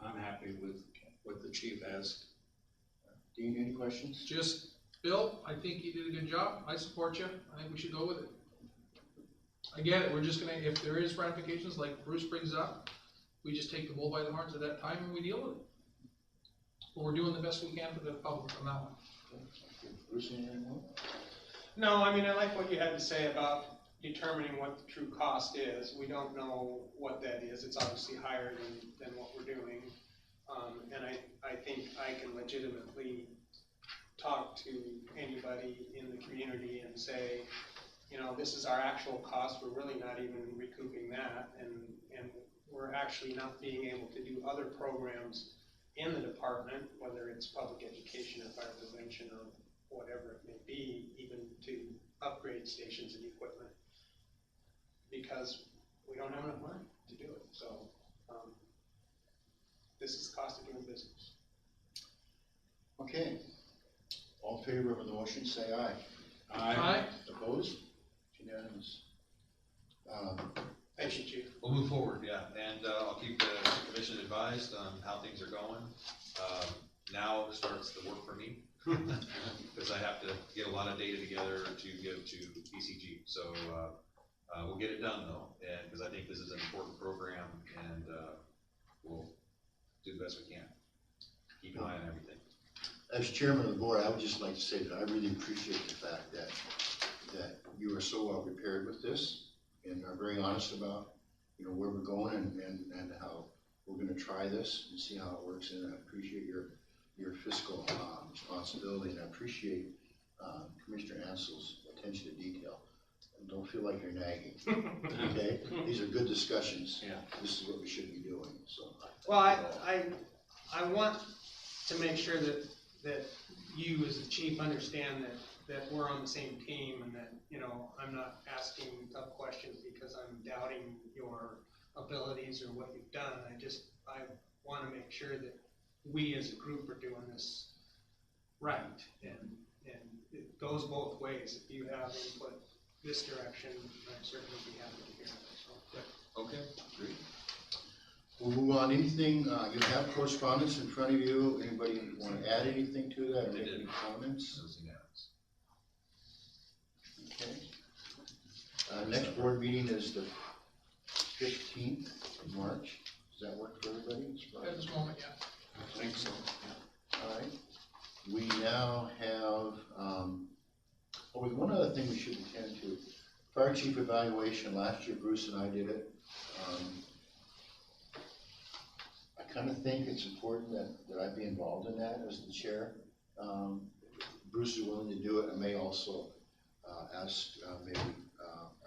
I'm happy with what the chief has. Dean, any questions? Just, Bill, I think you did a good job. I support you. I think we should go with it. I get it. We're just gonna, if there is ramifications like Bruce brings up, we just take the bull by the horns at that time and we deal with it. But we're doing the best we can for the public on that one. Bruce, anything more? No, I mean, I like what you had to say about determining what the true cost is. We don't know what that is. It's obviously higher than what we're doing. And I think I can legitimately talk to anybody in the community and say, you know, this is our actual cost. We're really not even recouping that. And we're actually not being able to do other programs in the department, whether it's public education or fire prevention or whatever it may be, even to upgrade stations and equipment, because we don't have enough money to do it. So this is the cost of doing business. Okay. All in favor of the motion, say aye. Aye. Opposed? Unanimous. Thank you, Chief. We'll move forward, yeah, and I'll keep the commission advised on how things are going. Now starts the work for me, because I have to get a lot of data together to give to PCG. So we'll get it done though, and because I think this is an important program, and we'll do the best we can. Keep an eye on everything. As chairman of the board, I would just like to say that I really appreciate the fact that you are so well prepared with this and are very honest about, you know, where we're going and how we're going to try this and see how it works. And I appreciate your fiscal responsibility, and I appreciate Commissioner Ansell's attention to detail. And don't feel like you're nagging. Okay, these are good discussions. Yeah, this is what we should be doing. So, well, I want to make sure that you as the chief understand that we're on the same team, and that, you know, I'm not asking tough questions because I'm doubting your abilities or what you've done. I want to make sure that we as a group are doing this right, and it goes both ways. If you have input this direction, I'd certainly be happy to hear that. So, Okay, great. we'll move on. Anything, you have correspondence in front of you. Anybody want to add anything to that or make any comments? Okay. Next board meeting is the 15th of March. Does that work for everybody? At this moment, yeah. I think so. All right. We now have, one other thing we should attend to. Fire chief evaluation. Last year, Bruce and I did it. I kind of think it's important that I be involved in that as the chair. Bruce is willing to do it, I may also, ask, maybe,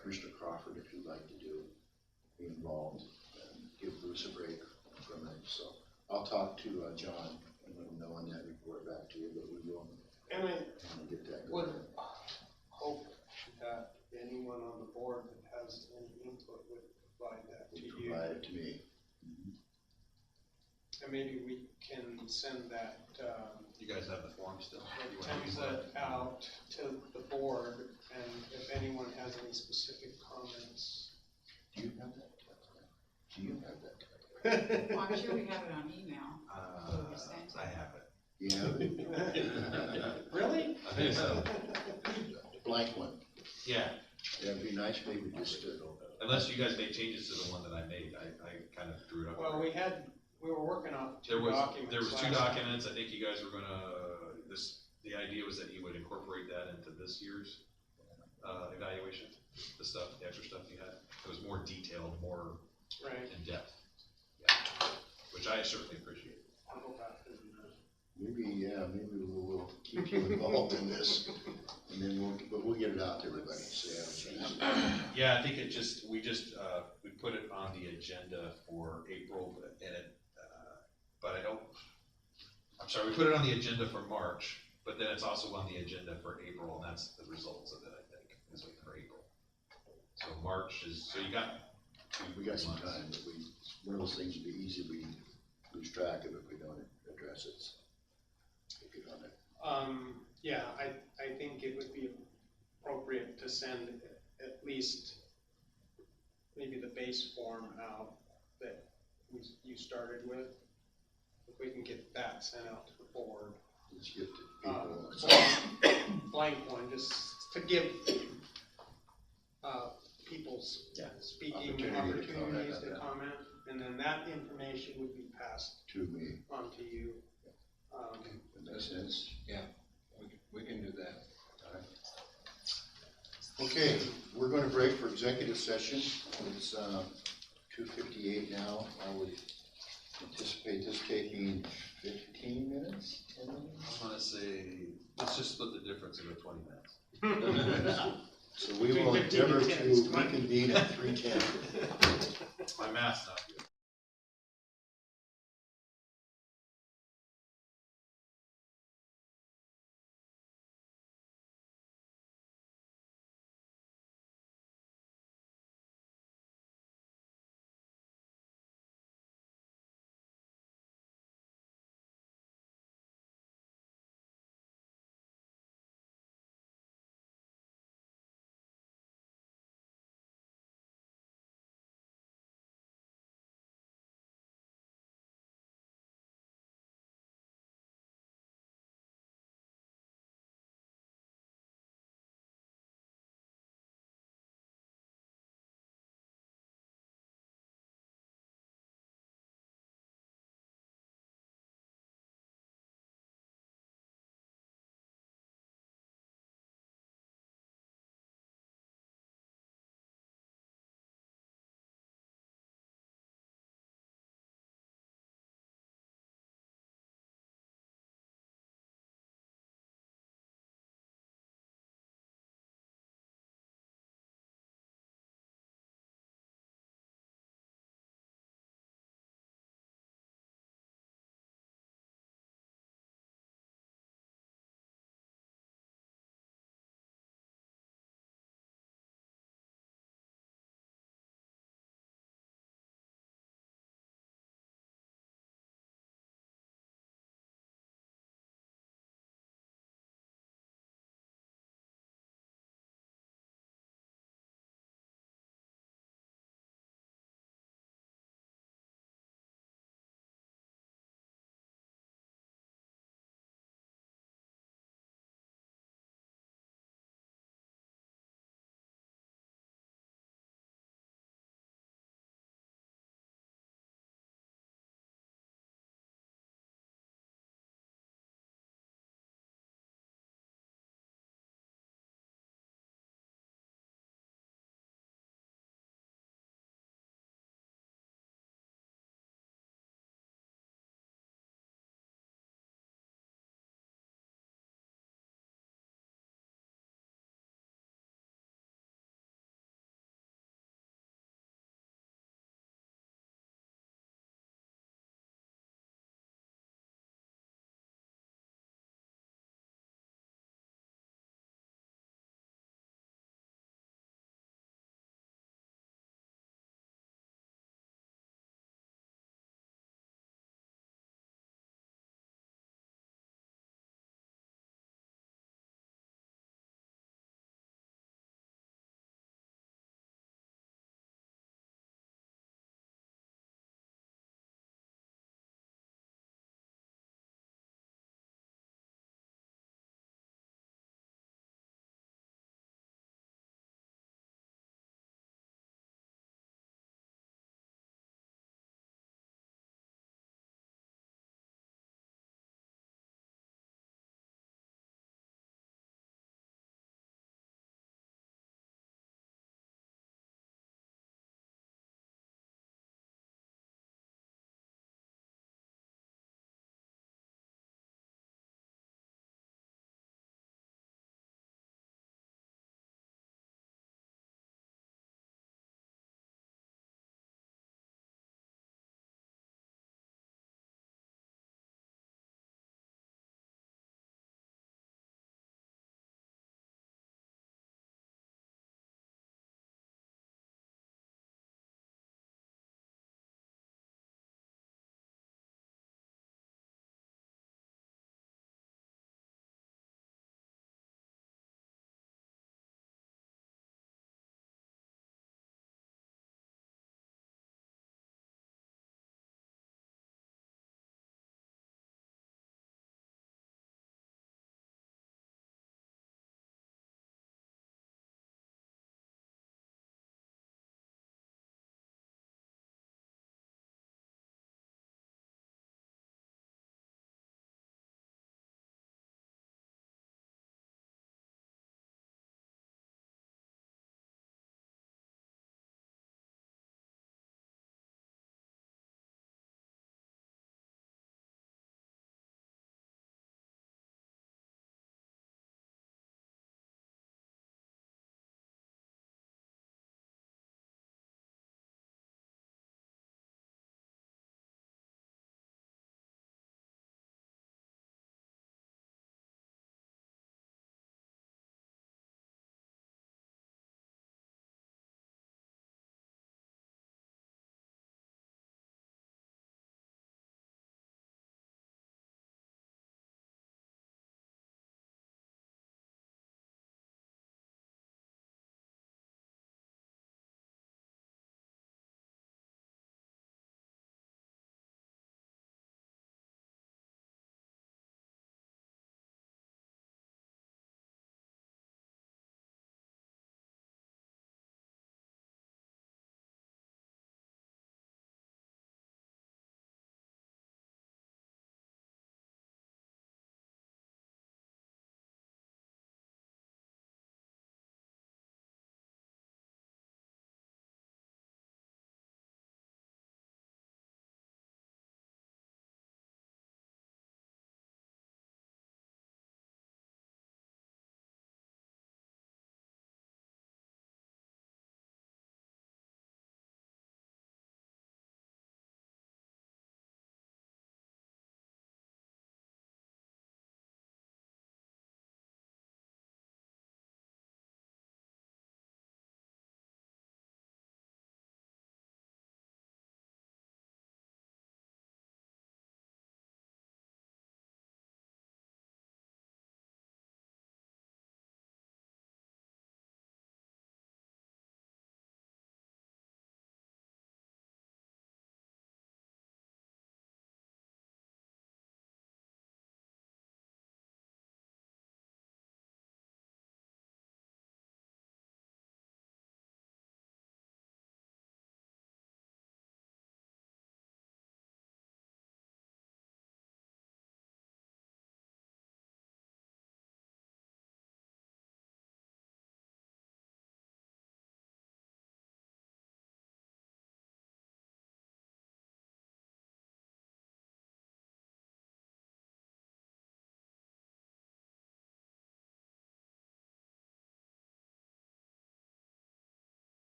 Commissioner Crawford if he'd like to be involved, and give Bruce a break from it, so. I'll talk to, John and let him know on that, report back to you, but we will And I get that would going. hope that anyone on the board that has any input would provide that to you. Provide it to me. And maybe we can send that, You guys have the form still? You wanna use template that? out to the board, and if anyone has any specific comments. Do you have that? Do you have that? Well, I'm sure we have it on email. I have it. You have it? Really? I think so. Blank one. Yeah, Yeah, it'd be nice maybe just to, unless you guys made changes to the one that I made, I kind of drew it up. Well, we were working on There two documents. was two last time. documents, I think you guys were gonna, the idea was that you would incorporate that into this year's, evaluation, the extra stuff you had. It was more detailed, more Right. in depth. Yeah. Which I certainly appreciate. I'll go back and, maybe we'll keep you involved in this. And then but we'll get it out to everybody, so you have a chance. Yeah, I think we put it on the agenda for April, I'm sorry, we put it on the agenda for March, but then it's also on the agenda for April, and that's the results of it, I think, is for April. So March so you got. We got some time, but one of those things would be easy, we lose track of it if we don't address it. So, we'll get on it. Yeah, I think it would be appropriate to send at least maybe the base form out that you started with. If we can get that sent out to the board. Let's get to people. Blank one, just to give, people's speaking Opportunity to comment opportunities on to that. comment, and then that information would be passed To me, on to you. that makes sense. We can do that. Okay, we're going to break for executive session. It's 2:58 now. I would anticipate this taking 15 minutes, 10 minutes? I'm gonna say, let's just split the difference into 20 minutes. So we will Between 15 and endeavor 10 to is 20. reconvene at 3:10. My math's not good.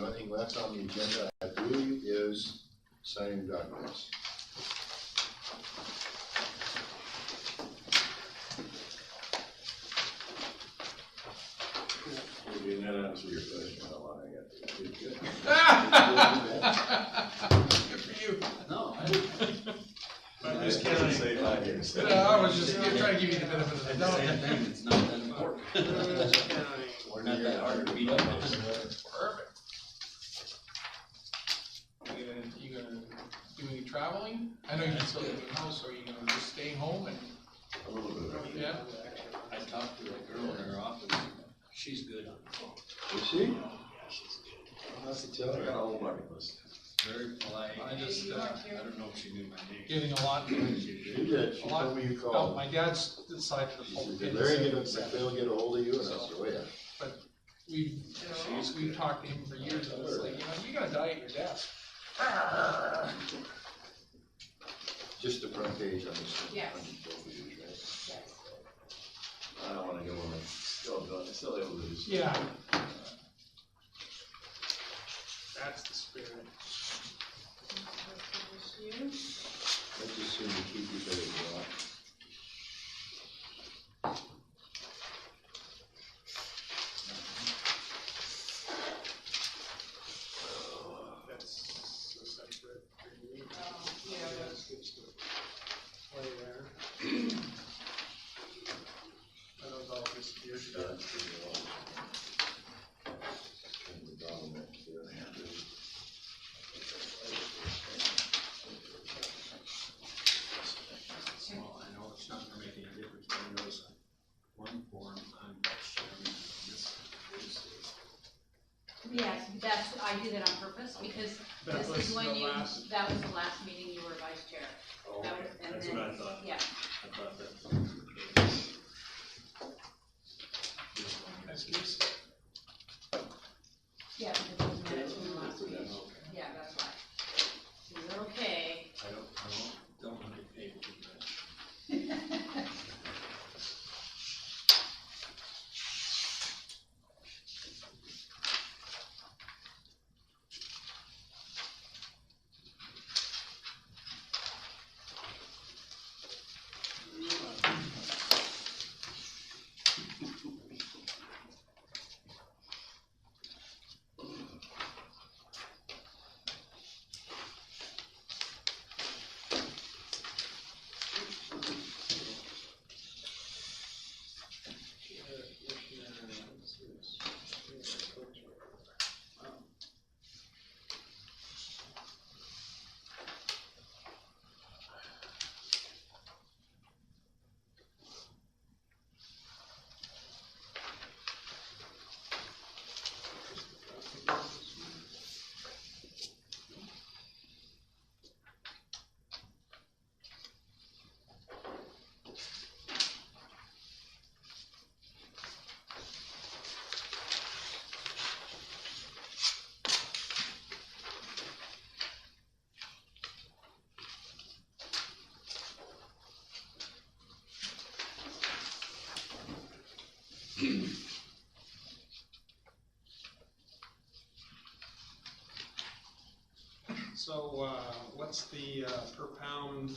the only thing left on the agenda, I believe, is signing documents. Did that answer your question? How long I got to do? Good for you. No, I just can't say 5 years. No, I was just trying to give you the benefit of the doubt. same thing, it's not that important. One Not year. that hard to beat up. Perfect. You gonna do any traveling? I know you can still live in the house, or are you gonna just stay home and, A little bit of everything. yeah? I talked to a girl in her office, she's good on the phone. Is she? Yeah, she's good. I'll have to tell I got a her. whole bucket list. Very polite. I just, I don't know if she knew my name. getting a lot, She did, she told me you oh, called. my dad's decided to She pull said, the did pin. Larry get a hold of you? And I said, oh, yeah. We've talked to him for years, and it's like, you gotta die at your desk. Just the front page on this. Yes. I don't wanna go on it. Still able to do stuff. Yeah. That's the spirit. Let's just assume to keep you better than that. That's a separate agreement. Yeah, That's good stuff. Play there. That was all just your stuff. Well, I know it's not gonna make any difference, but I notice one form, I'm sharing this. Yes, I did that on purpose, because That this was is when the last. that was the last meeting you were vice chair. Oh, That was- and that's then- what I thought. Yeah, I thought that. Excuse. yeah, because it was minutes from the last meeting. Yeah, that's right. So you're okay. I don't want to get paid too much. So, what's the, per pound,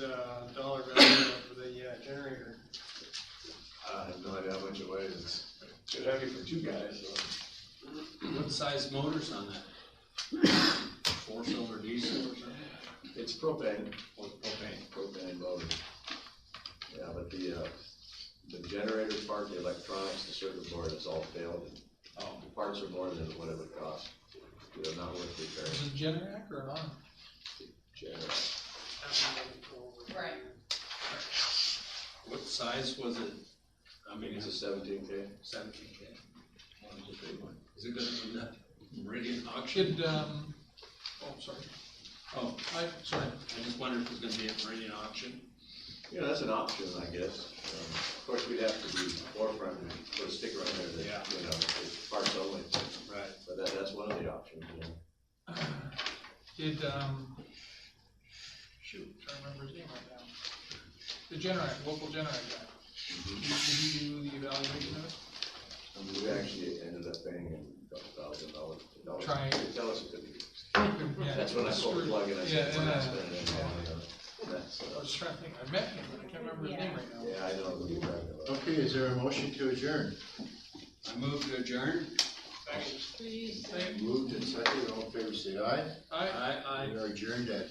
dollar value of the, generator? I have no idea how much it weighs. It's too heavy for 2 guys, so. What size motor's on that? 4-cylinder diesel or something? It's propane. Or propane? Propane motor. Yeah, but the generator part, the electronics, the circuit board, it's all failed. Oh, The parts are more than what it would cost. They're not worth repairing. Is it Generac or an on? Generator. Right. what size was it? I I mean, think it's it's a 17K. 17K. Well, it's a big one. Is it gonna end up Meridian auction? Should, oh, sorry. Oh, Sorry. I just wondered if it's gonna be at Meridian auction. You know, that's an option, I guess. Of course, we'd have to be forefront and put a sticker on there that, Yeah. you know, it's parts only. Right. But that's one of the options, you know. Did, shoot, I don't remember his name right now. The Generac, local Generac guy. Did he do the evaluation of it? And we actually ended up paying him $2,000. Trying. Tell us it could be. Yeah, That's when I pulled the plug and I said, Yeah, we're not and, spending any money on it. That's, I was trying to think, I met him, but I can't remember his name right now. yeah, I know who you're talking about. Okay, is there a motion to adjourn? I move to adjourn. Please. Moved and seconded, all in favor say aye. I We are adjourned at